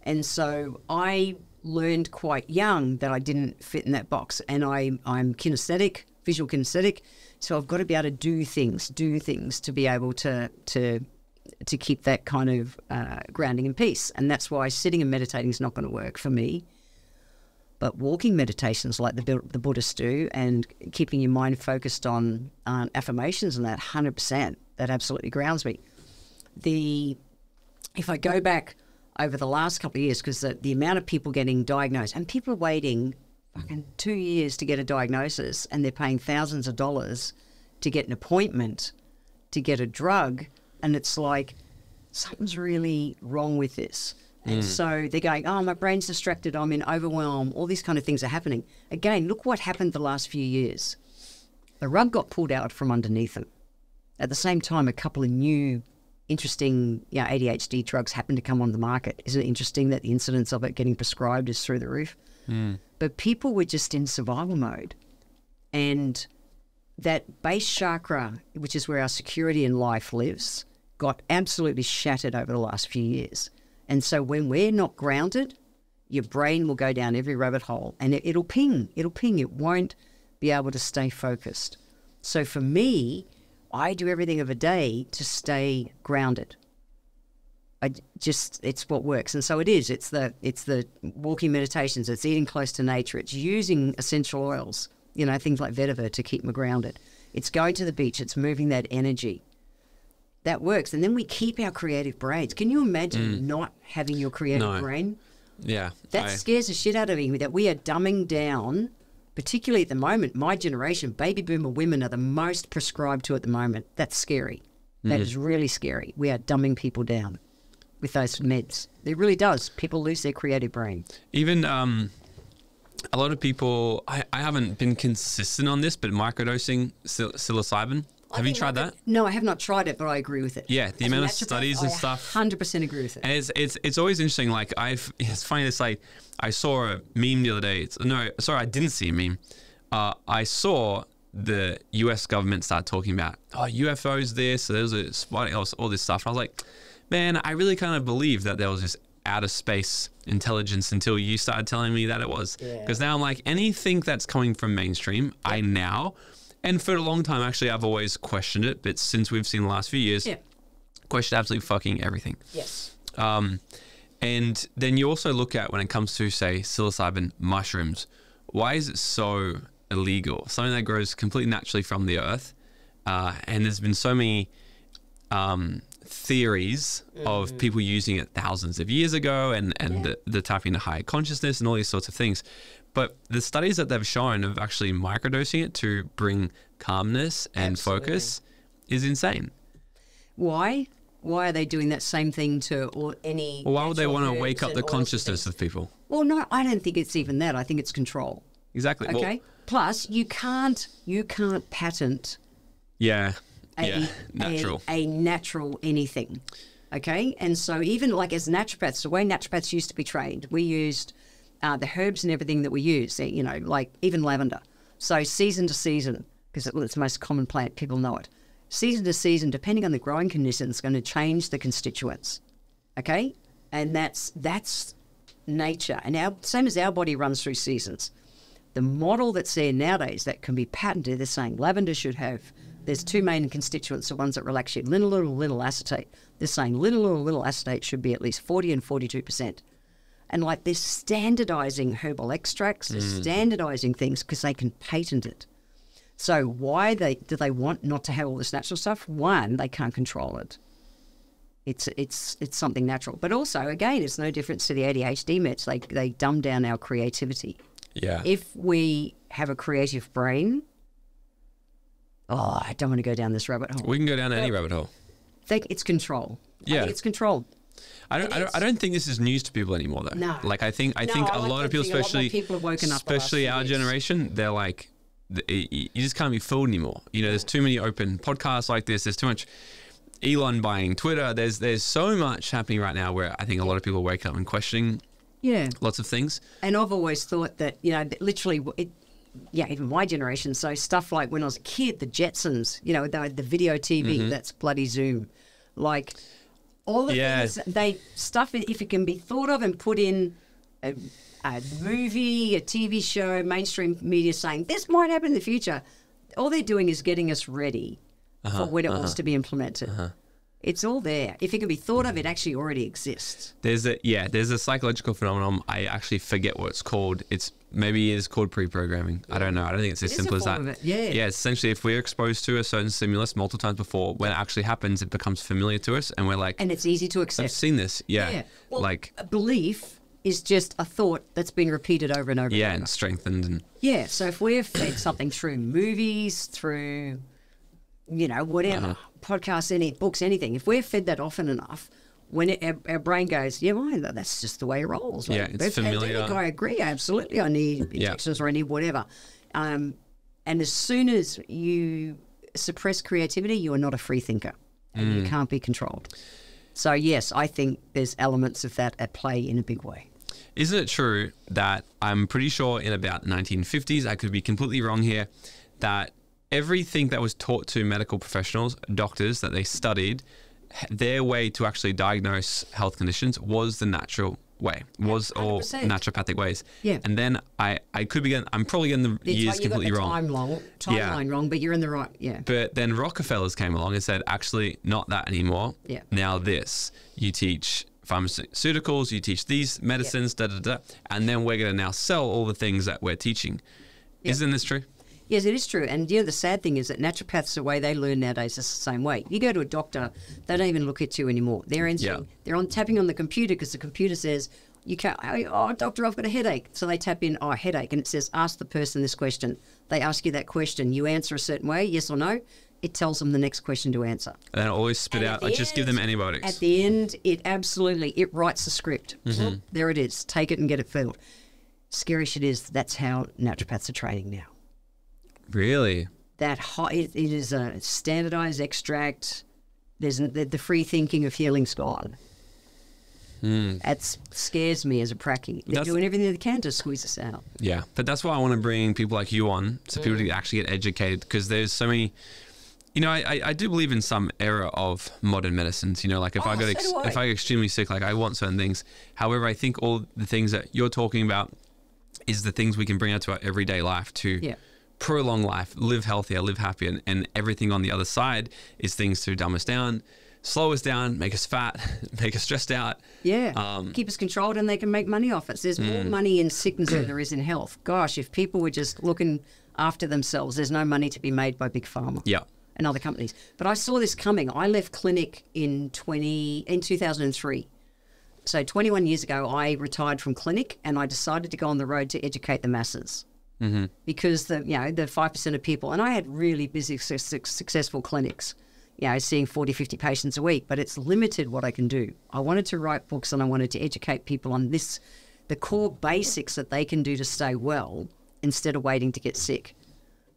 And so I learned quite young that I didn't fit in that box. And I'm kinesthetic, visual kinesthetic. So I've got to be able to do things to be able to keep that kind of grounding in peace. And that's why sitting and meditating is not going to work for me. But walking meditations like the Buddhists do and keeping your mind focused on affirmations and that 100%, that absolutely grounds me. If I go back over the last couple of years, because the amount of people getting diagnosed, and people are waiting fucking 2 years to get a diagnosis, and they're paying thousands of dollars to get an appointment, to get a drug, and it's like, something's really wrong with this. And so they're going, oh, my brain's distracted, I'm in overwhelm, all these kind of things are happening. Again, look what happened the last few years. The rug got pulled out from underneath them. At the same time, a couple of new interesting ADHD drugs happen to come on the market. Isn't it interesting that the incidence of it getting prescribed is through the roof? But people were just in survival mode. And that base chakra, which is where our security in life lives, got absolutely shattered over the last few years. And so when we're not grounded, your brain will go down every rabbit hole and it'll ping. It'll ping. It won't be able to stay focused. So for me, I do everything of a day to stay grounded. It's what works. And so it is. It's the walking meditations. It's eating close to nature. It's using essential oils, things like vetiver to keep me grounded. It's going to the beach. It's moving that energy. That works. And then we keep our creative brains. Can you imagine not having your creative brain? Yeah. That scares the shit out of me, that we are dumbing down, particularly at the moment. My generation, baby boomer women are the most prescribed to at the moment. That's scary. That is really scary. We are dumbing people down with those meds. It really does. People lose their creative brain. Even a lot of people, I haven't been consistent on this, but microdosing psilocybin. Have you tried that? No, I have not tried it, but I agree with it. Yeah, the amount of studies and stuff. 100% agree with it. And it's always interesting. Like it's funny. It's like I saw a meme the other day. I didn't see a meme. I saw the U.S. government start talking about UFOs. There's a spotting all this stuff. And I was like, man, I really kind of believed that there was this outer space intelligence until you started telling me that it was. Because now I'm like, anything that's coming from mainstream, I now. And for a long time, actually, I've always questioned it. But since we've seen the last few years, questioned absolutely fucking everything. Yes. And then you also look at when it comes to, say, psilocybin mushrooms, why is it so illegal? Something that grows completely naturally from the earth. And there's been so many theories of people using it thousands of years ago and the tapping into higher consciousness and all these sorts of things. But the studies that they've shown of actually microdosing it to bring calmness and focus is insane. Why? Why are they doing that same thing to any? Well, why would they want to wake up the consciousness of people? Well, no, I don't think it's even that. I think it's control. Exactly. Okay. Well, plus, you can't patent. Natural. A natural anything. Okay, and so even like as naturopaths, the way naturopaths used to be trained, we used the herbs and everything that we use, like even lavender. So season to season, because it's the most common plant, people know it. Season to season, depending on the growing conditions, is going to change the constituents. Okay? And that's nature. And same as our body runs through seasons. The model that's there nowadays that can be patented, they're saying lavender should have, there's two main constituents, the ones that relax you, little acetate. They're saying little acetate should be at least 40 and 42%. And like they're standardizing herbal extracts, they're standardizing things because they can patent it. So why do they want not to have all this natural stuff? One, they can't control it. It's something natural. But also, again, it's no difference to the ADHD meds. They dumb down our creativity. Yeah. If we have a creative brain, I don't want to go down this rabbit hole. We can go down any rabbit hole. It's control. Yeah. I think it's control. I don't think this is news to people anymore, though. No. Like I think a lot of people, especially our generation, they're like, you just can't be fooled anymore. There's too many open podcasts like this. There's too much Elon buying Twitter. There's so much happening right now where I think a lot of people wake up and questioning lots of things. And I've always thought that, literally, even my generation. So stuff like when I was a kid, the Jetsons, the video TV, that's bloody Zoom. Like all the things, if it can be thought of and put in a movie, a TV show, mainstream media saying this might happen in the future, all they're doing is getting us ready for when it wants to be implemented. It's all there. If it can be thought of, it actually already exists. There's a psychological phenomenon. I actually forget what it's called. Maybe it's called pre-programming. I don't know. I don't think it's as simple as that. Yeah, essentially, if we're exposed to a certain stimulus multiple times before, when it actually happens, it becomes familiar to us, and we're like, and it's easy to accept. I've seen this. Yeah. Well, a belief is just a thought that's been repeated over and over. Yeah, and strengthened. So if we're fed something through movies, through whatever, podcasts, books, anything, if we're fed that often enough, when our brain goes, that's just the way it rolls. Like, it's familiar. I agree, absolutely. I need injections or I need whatever. And as soon as you suppress creativity, you are not a free thinker. And you can't be controlled. So, yes, I think there's elements of that at play in a big way. Isn't it true that I'm pretty sure in about the 1950s, I could be completely wrong here, that everything that was taught to medical professionals, doctors, that they studied, their way to actually diagnose health conditions was the natural way, was all 100%. naturopathic ways. Yeah. And then I could be getting, I'm probably getting the years completely wrong. Timeline wrong, but you're in the right, But then Rockefellers came along and said, actually, not that anymore. Yeah. Now this, you teach pharmaceuticals, you teach these medicines, and then we're going to now sell all the things that we're teaching. Isn't this true? Yes, it is true. And the sad thing is that naturopaths, the way they learn nowadays, is the same way. You go to a doctor, they don't even look at you anymore. They're answering. They're tapping on the computer because the computer says, you can't, oh, doctor, I've got a headache. So they tap in, oh, headache, and it says, ask the person this question. They ask you that question. You answer a certain way, yes or no. It tells them the next question to answer. And then always spit out, like, just give them antibiotics. At the end, it writes the script. There it is. Take it and get it filled. Scary shit is that's how naturopaths are training now. Really? It is a standardized extract. There's the free thinking of healing's gone. That scares me as a pracky. They're doing everything they can to squeeze us out. Yeah, but that's why I want to bring people like you on, so people to actually get educated, because there's so many. You know, I do believe in some era of modern medicines. You know, like if I get extremely sick, like I want certain things. However, I think all the things that you're talking about is the things we can bring out to our everyday life to prolong life, live healthier, live happier, and everything on the other side is things to dumb us down, slow us down, make us fat, make us stressed out. Yeah, keep us controlled, and they can make money off us. There's more money in sickness than there is in health. Gosh, if people were just looking after themselves, there's no money to be made by Big Pharma. Yeah. And other companies. But I saw this coming. I left clinic in 2003. So 21 years ago, I retired from clinic, and I decided to go on the road to educate the masses. Because the 5% of people, and I had really busy, successful clinics, seeing 40, 50 patients a week, but it's limited what I can do. I wanted to write books, and I wanted to educate people on the core basics that they can do to stay well instead of waiting to get sick.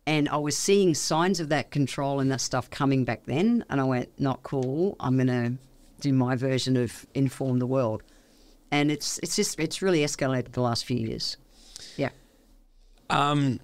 And I was seeing signs of that control and that stuff coming back then. And I went, not cool. I'm going to do my version of inform the world. And it's really escalated the last few years. Yeah. What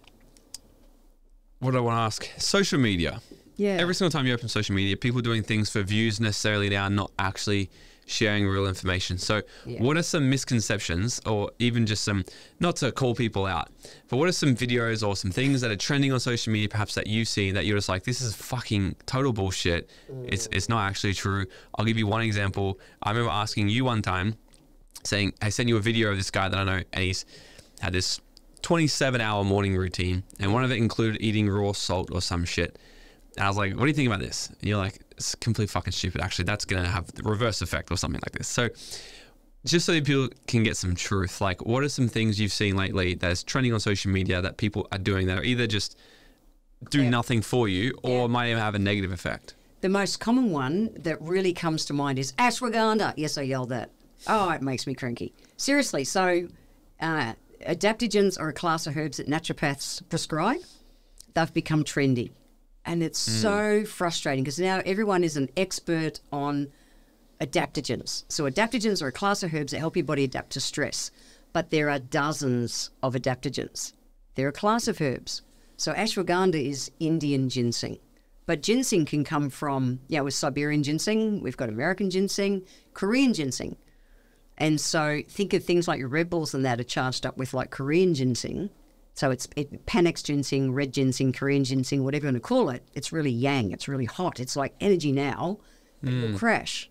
do I want to ask? Social media. Yeah. Every single time you open social media, people doing things for views necessarily now, not actually sharing real information. So what are some misconceptions, or even just some, not to call people out, but what are some videos or some things that are trending on social media perhaps that you've seen that you're just like, this is fucking total bullshit. It's not actually true. I'll give you one example. I remember asking you one time, saying, I sent you a video of this guy that I know, and he's had this 27-hour morning routine, and one of it included eating raw salt or some shit. And I was like, what do you think about this? And you're like, it's complete fucking stupid. Actually, that's going to have the reverse effect or something like this. So just so that people can get some truth, like what are some things you've seen lately that is trending on social media that people are doing that are either just do nothing for you or might even have a negative effect? The most common one that really comes to mind is ashwagandha. Yes, I yelled that. Oh, it makes me cranky. Seriously. So adaptogens are a class of herbs that naturopaths prescribe. They've become trendy. And it's so frustrating because now everyone is an expert on adaptogens. So adaptogens are a class of herbs that help your body adapt to stress. But there are dozens of adaptogens. They're a class of herbs. So ashwagandha is Indian ginseng. But ginseng can come from, with Siberian ginseng, we've got American ginseng, Korean ginseng. And so think of things like your Red Bulls and that are charged up with like Korean ginseng. So it's Panax ginseng, red ginseng, Korean ginseng, whatever you want to call it. It's really yang. It's really hot. It's like energy now. It will crash.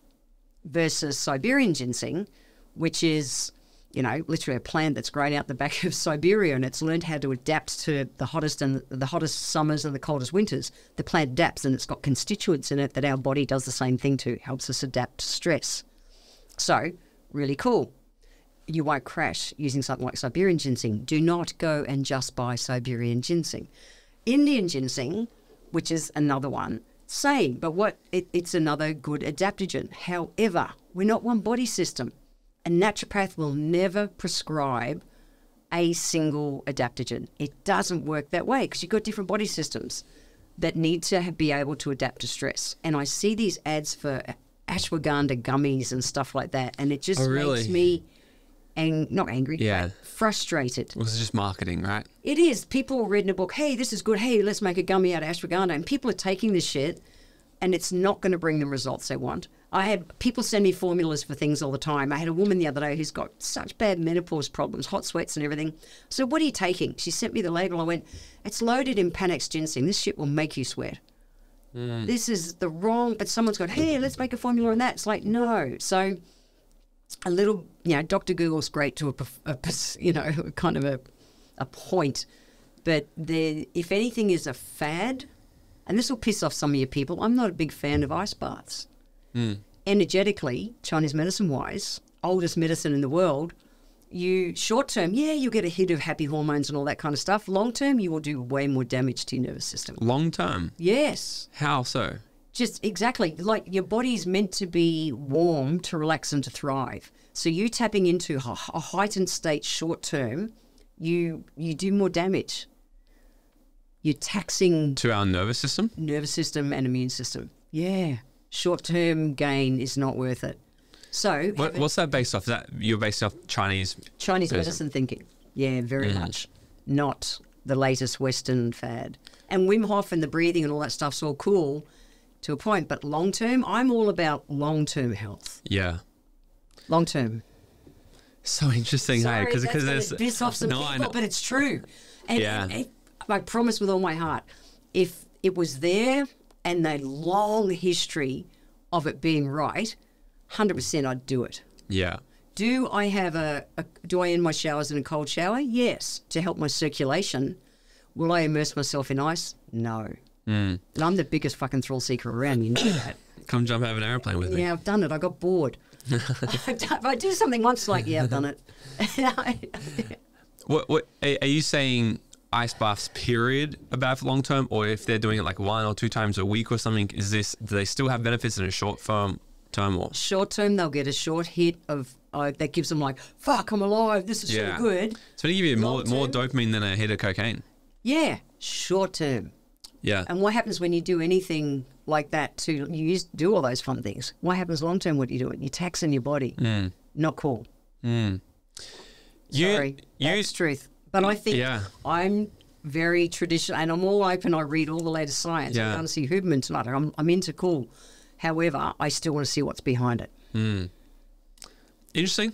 Versus Siberian ginseng, which is, literally a plant that's grown out the back of Siberia, and it's learned how to adapt to the hottest summers and the coldest winters. The plant adapts, and it's got constituents in it that our body does the same thing to. Helps us adapt to stress. So really cool. You won't crash using something like Siberian ginseng. Do not go and just buy Siberian ginseng. Indian ginseng, which is another one, same, but it's another good adaptogen. However, we're not one body system. A naturopath will never prescribe a single adaptogen. It doesn't work that way because you've got different body systems. that need to be able to adapt to stress. And I see these ads for ashwagandha gummies and stuff like that, and it just makes me not angry, but frustrated. Well, it's just marketing, right? It is. People are reading a book, hey, this is good, hey, let's make a gummy out of ashwagandha, and people are taking this shit, and it's not going to bring them results they want. I had people send me formulas for things all the time. I had a woman the other day who's got such bad menopause problems, hot sweats and everything. So what are you taking? She sent me the label. I went, it's loaded in Panax ginseng. This shit will make you sweat. This is the wrong, but someone's got, hey, let's make a formula on that. It's like, no. So a little, Dr. Google's great to kind of a point. But if anything is a fad, and this will piss off some of your people, I'm not a big fan of ice baths. Energetically, Chinese medicine-wise, oldest medicine in the world, short-term, you'll get a hit of happy hormones and all that kind of stuff. Long-term, you will do way more damage to your nervous system. Long-term? Yes. How so? Just exactly. Like your body's meant to be warm to relax and to thrive. So you tapping into a heightened state short-term, you do more damage. You're taxing... To our nervous system? Nervous system and immune system. Yeah. Short-term gain is not worth it. So... What's that based off? You're based off Chinese medicine thinking. Yeah, very much. Not the latest Western fad. And Wim Hof and the breathing and all that stuff's all cool to a point. But long-term, I'm all about long-term health. Yeah. Long-term. So interesting, hey? Because there's... piss off some people, but it's true. And I promise with all my heart, if it was there and the long history of it being right, 100% I'd do it. Yeah. Do I have do I end my showers in a cold shower? Yes, to help my circulation. Will I immerse myself in ice? No. And I'm the biggest fucking thrill seeker around. You know that. Come jump out of an airplane with me. Yeah, I've done it. I got bored. If I do something once, like, I've done it. What are you saying? Ice baths period about for long term, or if they're doing it like 1 or 2 times a week or something, do they still have benefits in a short term or short term? They'll get a short hit of that gives them like, fuck, I'm alive, this is so good. So they give you more dopamine than a hit of cocaine. Yeah, short term. Yeah. And what happens when you do anything like that you used to do all those fun things? What happens long term? What are you doing? You're taxing your body. Not cool. Sorry, that's truth. But I think I'm very traditional, and I'm all open. I read all the latest science. I'm going to see Huberman tonight. I'm into cool. However, I still want to see what's behind it. Interesting.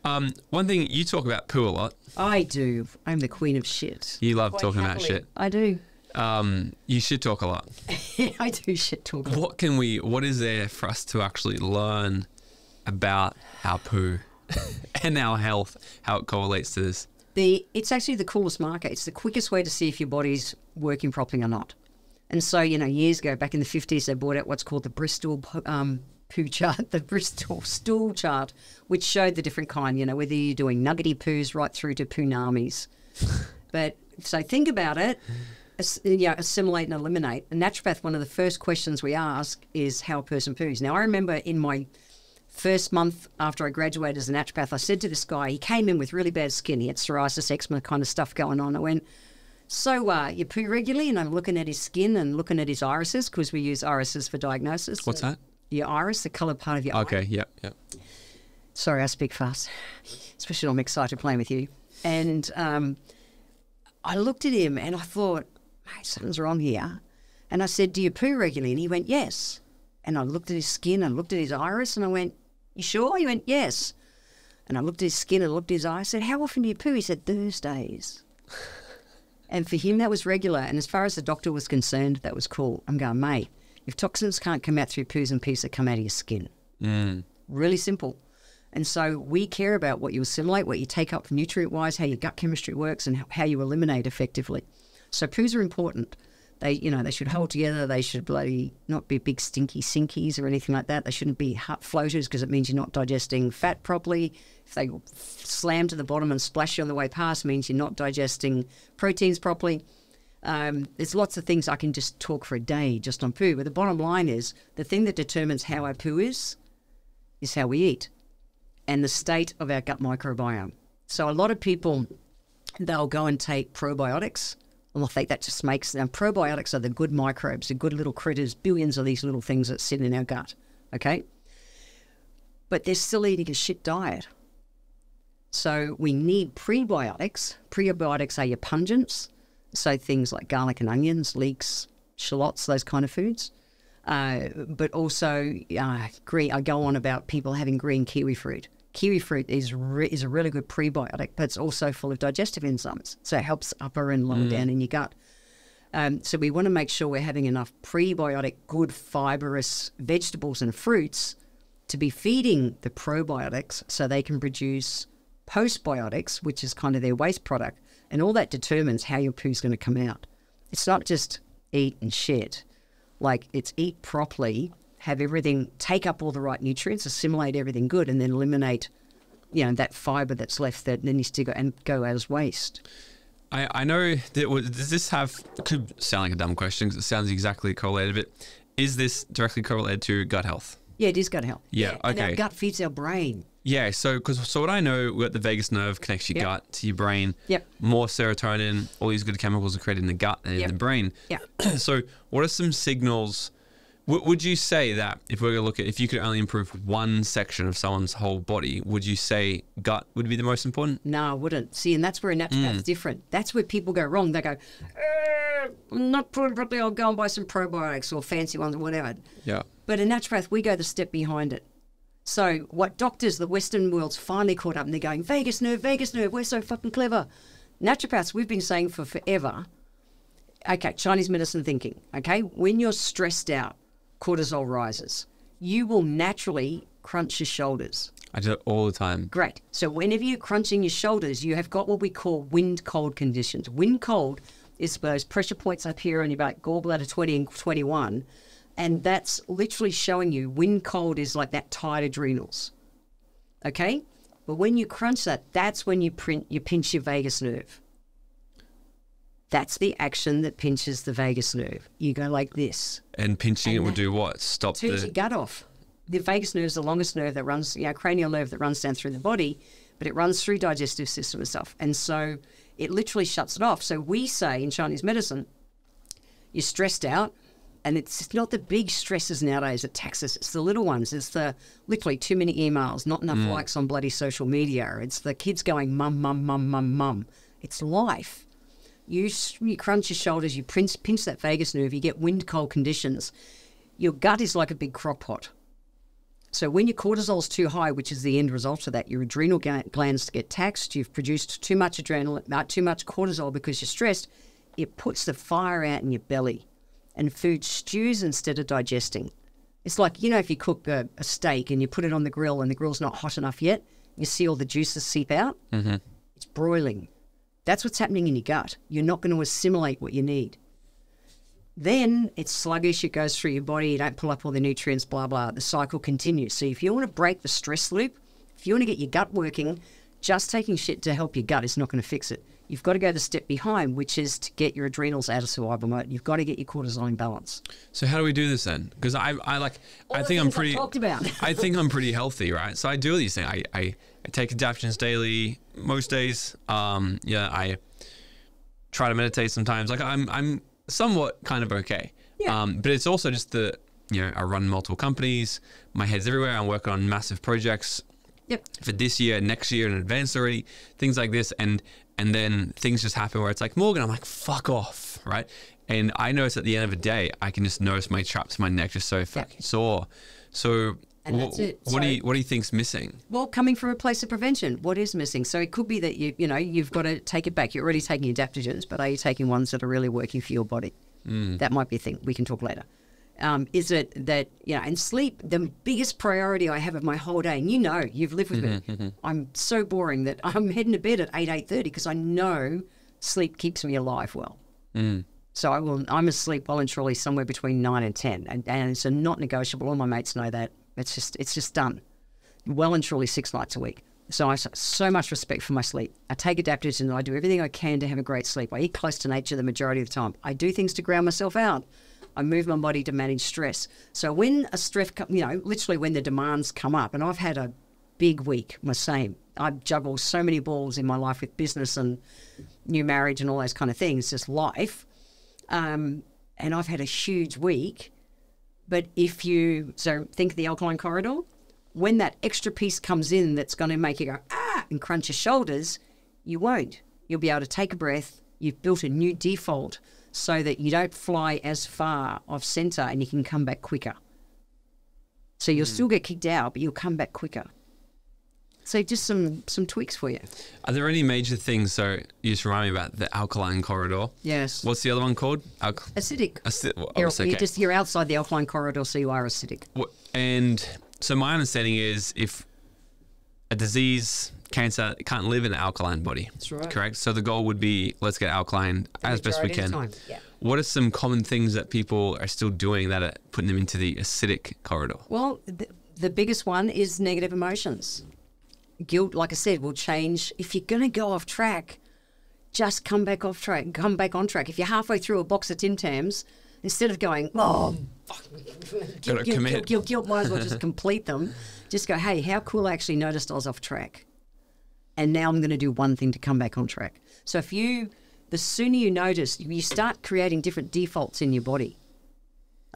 One thing, you talk about poo a lot. I do. I'm the queen of shit. You love talking about shit. I do. You shit talk a lot. I do shit talk a lot. What is there for us to actually learn about our poo and our health, how it correlates to this? It's actually the coolest marker. It's the quickest way to see if your body's working properly or not. And so, years ago, back in the 50s, they brought out what's called the Bristol poo chart, the Bristol stool chart, which showed the different kind, whether you're doing nuggety poos right through to poonamis. But so think about it, assimilate and eliminate. A naturopath, one of the first questions we ask is how a person poos. Now, I remember in my first month after I graduated as a naturopath, I said to this guy, he came in with really bad skin. He had psoriasis, eczema kind of stuff going on. I went, so you poo regularly? And I'm looking at his skin and looking at his irises, because we use irises for diagnosis. What's that? Your iris, the colour part of your eye. Okay, yep. Sorry, I speak fast, especially when I'm excited playing with you. And I looked at him and I thought, mate, something's wrong here. And I said, do you poo regularly? And he went, yes. And I looked at his skin and looked at his iris and I went, you sure? He went, yes. And I looked at his skin and looked at his eye. I said, how often do you poo? He said, Thursdays. And for him, that was regular. And as far as the doctor was concerned, that was cool. I'm going, mate, if toxins can't come out through poos and pees, they come out of your skin. Really simple. And so we care about what you assimilate, what you take up nutrient-wise, how your gut chemistry works, and how you eliminate effectively. So poos are important. They should hold together. They should bloody not be big stinky sinkies or anything like that. They shouldn't be heart floaters, because it means you're not digesting fat properly. If they slam to the bottom and splash you on the way past, it means you're not digesting proteins properly. There's lots of things I can just talk for a day just on poo. But the bottom line is, the thing that determines how our poo is how we eat and the state of our gut microbiome. So a lot of people, they'll go and take probiotics, And I think that just makes them. Probiotics are the good microbes, the good little critters, billions of these little things that sit in our gut. Okay? But they're still eating a shit diet. So we need prebiotics. Prebiotics are your pungents. So things like garlic and onions, leeks, shallots, those kind of foods. But also green. I go on about people having green kiwi fruit. Kiwi fruit is a really good prebiotic, but it's also full of digestive enzymes. So it helps upper and lower down in your gut. So we want to make sure we're having enough prebiotic, good fibrous vegetables and fruits to be feeding the probiotics so they can produce postbiotics, which is kind of their waste product. And all that determines how your poo's going to come out. It's not just eat and shit. Like, it's eat properly, have everything, take up all the right nutrients, assimilate everything good, and then eliminate, that fiber that's left that then needs to go as waste. I know that, does this could sound like a dumb question because it sounds exactly correlated, but is this directly correlated to gut health? Yeah, it is gut health. Yeah, okay. And our gut feeds our brain. Yeah, so what I know, we got the vagus nerve connects your gut to your brain. Yep. More serotonin, all these good chemicals are created in the gut and in the brain. Yeah. So what are some signals? Would you say that if we're going to look at, if you could only improve one section of someone's whole body, would you say gut would be the most important? No, I wouldn't. See, and that's where a naturopath's different. That's where people go wrong. They go, I'm not putting properly, I'll go and buy some probiotics or fancy ones or whatever. Yeah. But in naturopath, we go the step behind it. So what doctors, the Western world's finally caught up and they're going, vagus nerve, we're so fucking clever. Naturopaths, we've been saying for forever, okay, Chinese medicine thinking, okay, when you're stressed out, cortisol rises. You will naturally crunch your shoulders. I do it all the time. Great. So whenever you're crunching your shoulders, you have got what we call wind cold conditions. Wind cold is those pressure points up here on your back, gallbladder 20 and 21. And that's literally showing you wind cold is like that tired adrenals. Okay? But when you crunch that, that's when you pinch your vagus nerve. That's the action that pinches the vagus nerve. You go like this. And pinching it would do what? Turns your gut off. The vagus nerve is the longest nerve that runs, cranial nerve that runs down through the body, but it runs through digestive system and stuff. And so it literally shuts it off. So we say in Chinese medicine, you're stressed out, and it's not the big stresses nowadays that tax us. It's the little ones. It's the literally too many emails, not enough likes on bloody social media. It's the kids going, mum, mum, mum, mum, mum. It's life. You crunch your shoulders, you pinch that vagus nerve, you get wind cold conditions. Your gut is like a big crock pot. So when your cortisol's too high, which is the end result of that, your adrenal glands get taxed, you've produced too much adrenaline, too much cortisol because you're stressed, it puts the fire out in your belly and food stews instead of digesting. It's like, if you cook a steak and you put it on the grill and the grill's not hot enough yet, you see all the juices seep out. Mm-hmm. It's broiling. That's what's happening in your gut. You're not going to assimilate what you need. Then it's sluggish, it goes through your body, you don't pull up all the nutrients, blah, blah. The cycle continues. So if you want to break the stress loop, if you want to get your gut working, just taking shit to help your gut is not going to fix it. You've got to go the step behind, which is to get your adrenals out of survival mode. You've got to get your cortisol in balance. So how do we do this then? Because I think I'm pretty. Talked about. I think I'm pretty healthy, right? So I do these things. I take adaptogens daily most days. I try to meditate sometimes. Like I'm somewhat kind of okay. Yeah. But it's also just I run multiple companies. My head's everywhere. I'm working on massive projects. Yep. For this year, next year in advance already, things like this. And then things just happen where it's like, Morgan, I'm like, fuck off, right? And I notice at the end of the day, I can just notice my traps, my neck just so fucking sore. So that's it. What do you think's missing? Well, coming from a place of prevention, what is missing? So it could be that you've got to take it back. You're already taking adaptogens, but are you taking ones that are really working for your body? That might be a thing. We can talk later. Is it that, and sleep, the biggest priority I have of my whole day, and you've lived with me. I'm so boring that I'm heading to bed at 8:30 because I know sleep keeps me alive well. So I'm asleep well and truly somewhere between 9 and 10. And it's a not negotiable. All my mates know that. It's just done. Well and truly 6 nights a week. So I have so much respect for my sleep. I take adaptogens and I do everything I can to have a great sleep. I eat close to nature the majority of the time. I do things to ground myself out. I move my body to manage stress. So when a stress, literally when the demands come up, and I've had a big week, my same. I juggle so many balls in my life with business and new marriage and all those kind of things, just life. And I've had a huge week. But so think of the alkaline corridor. When that extra piece comes in that's going to make you go, and crunch your shoulders, you won't. You'll be able to take a breath. You've built a new default so that you don't fly as far off center and you can come back quicker. So you'll still get kicked out, but you'll come back quicker. So just some tweaks for you. Are there any major things? So you just remind me about the alkaline corridor. Yes. What's the other one called? Acidic. Okay. You're outside the alkaline corridor, so you are acidic. And so my understanding is if a disease, cancer, can't live in an alkaline body. That's right. Correct? So the goal would be, let's get alkaline as best we can. Yeah. What are some common things that people are still doing that are putting them into the acidic corridor? Well, the biggest one is negative emotions. Guilt, like I said, will change. If you're going to go off track, just come back off track, come back on track. If you're halfway through a box of Tim Tams, instead of going, guilt, might as well just complete them. Just go, hey, how cool, I actually noticed I was off track. And now I'm going to do one thing to come back on track. So the sooner you notice, you start creating different defaults in your body.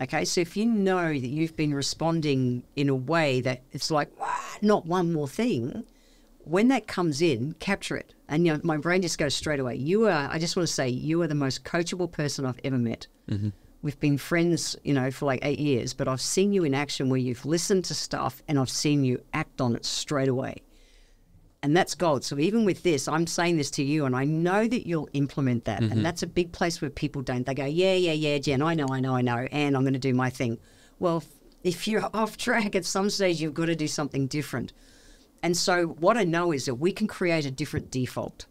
Okay, so if you know that you've been responding in a way that it's like, not one more thing, when that comes in, capture it. And my brain just goes straight away. I just want to say, you are the most coachable person I've ever met. Mm-hmm. We've been friends, for like 8 years, but I've seen you in action where you've listened to stuff and I've seen you act on it straight away. And that's gold. So even with this, I'm saying this to you and I know that you'll implement that. Mm-hmm. And that's a big place where people don't. They go, yeah, Jen, I know, and I'm going to do my thing. Well, if you're off track at some stage, you've got to do something different. And so what I know is that we can create a different default.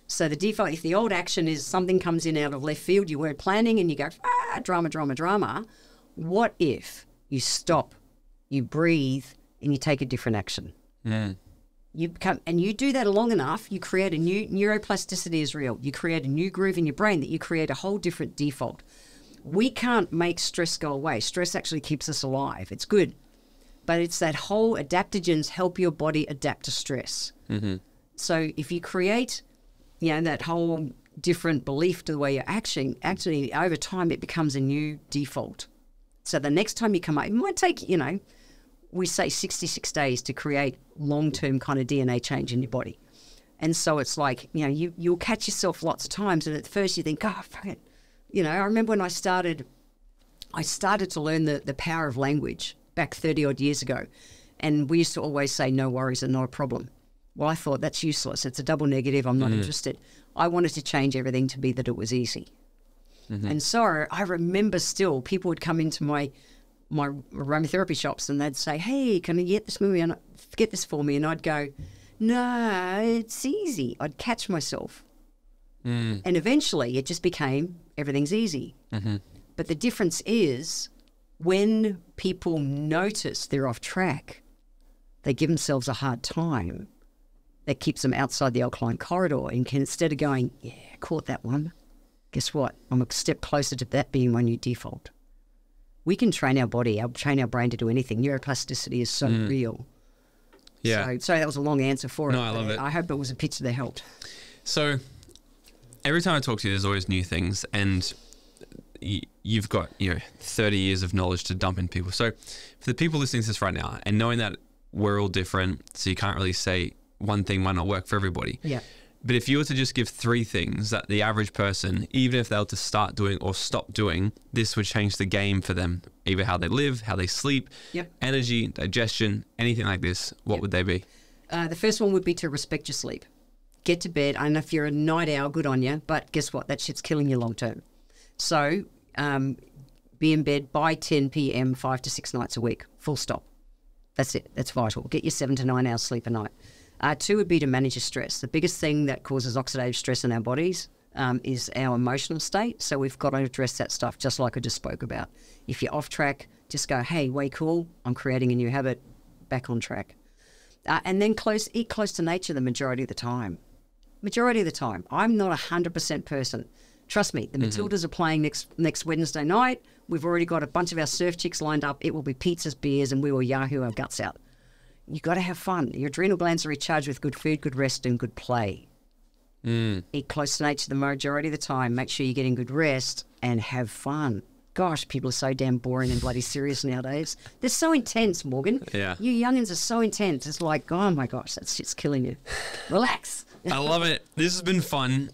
So the default, if the old action is something comes in out of left field, you weren't planning and you go, drama. What if you stop, you breathe, and you take a different action? Yeah. You do that long enough, you create a new neuroplasticity is real. You create a new groove in your brain that you create a whole different default. We can't make stress go away. Stress actually keeps us alive. It's good. But it's that whole adaptogens help your body adapt to stress. Mm-hmm. So if you create, that whole different belief to the way you're acting, actually over time it becomes a new default. So the next time you come up, it might take, we say 66 days to create long-term kind of DNA change in your body. And so it's like, you'll catch yourself lots of times and at first you think, fuck it. I remember when I started to learn the power of language back 30 odd years ago. And we used to always say, no worries are not a problem. Well, I thought that's useless. It's a double negative. I'm not interested. I wanted to change everything to be that it was easy. Mm-hmm. And so I remember still people would come into my aromatherapy shops and they'd say, hey, can you get this for me? And I'd go, no, it's easy. I'd catch myself. And eventually it just became everything's easy. Mm-hmm. But the difference is when people notice they're off track, they give themselves a hard time. That keeps them outside the alkaline corridor and can, instead of going, yeah, caught that one, guess what? I'm a step closer to that being my new default. We can train our body, train our brain to do anything. Neuroplasticity is so real. Yeah. So sorry, that was a long answer for it. No, I love it. I hope it was a pitch that helped. So every time I talk to you, there's always new things, and you've got 30 years of knowledge to dump in people. So for the people listening to this right now and knowing that we're all different, so you can't really say one thing might not work for everybody. Yeah. But if you were to just give 3 things that the average person, even if they were to start doing or stop doing, this would change the game for them, either how they live, how they sleep, energy, digestion, anything like this, what would they be? The first one would be to respect your sleep. Get to bed. I don't know if you're a night owl, good on you, but guess what? That shit's killing you long term. So be in bed by 10 p.m. 5 to 6 nights a week, full stop. That's it. That's vital. Get your 7 to 9 hours sleep a night. 2 would be to manage your stress. The biggest thing that causes oxidative stress in our bodies is our emotional state. So we've got to address that stuff, just like I just spoke about. If you're off track, just go, hey, way cool. I'm creating a new habit, back on track. And then eat close to nature the majority of the time. Majority of the time. I'm not 100% person. Trust me, the Matildas are playing next Wednesday night. We've already got a bunch of our surf chicks lined up. It will be pizzas, beers, and we will Yahoo our guts out. you got to have fun. Your adrenal glands are recharged with good food, good rest, and good play. Eat close to nature the majority of the time. Make sure you're getting good rest and have fun. Gosh, people are so damn boring and bloody serious nowadays. They're so intense, Morgan. Yeah. You youngins are so intense. It's like, oh my gosh, that shit's killing you. Relax. I love it. This has been fun.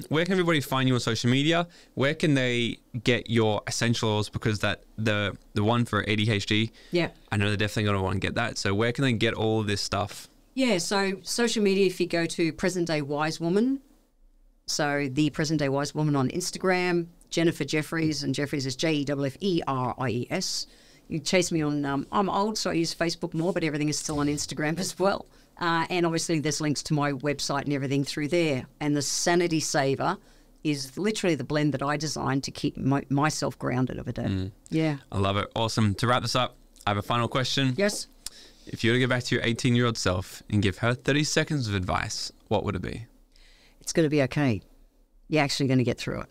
Where can everybody find you on social media? Where can they get your essential oils? Because that the one for ADHD, Yeah. I know they're definitely going to want to get that. So where can they get all of this stuff? Yeah, so social media, if you go to Present Day Wise Woman, so the Present Day Wise Woman on Instagram, Jennifer Jefferies, and Jefferies is Jefferies. You chase me on, I'm old, so I use Facebook more, but everything is still on Instagram as well. And obviously there's links to my website and everything through there. And the Sanity Saver is literally the blend that I designed to keep myself grounded over day. Yeah. I love it. Awesome. To wrap this up, I have a final question. Yes. If you were to go back to your 18-year-old self and give her 30 seconds of advice, what would it be? It's going to be okay. You're actually going to get through it.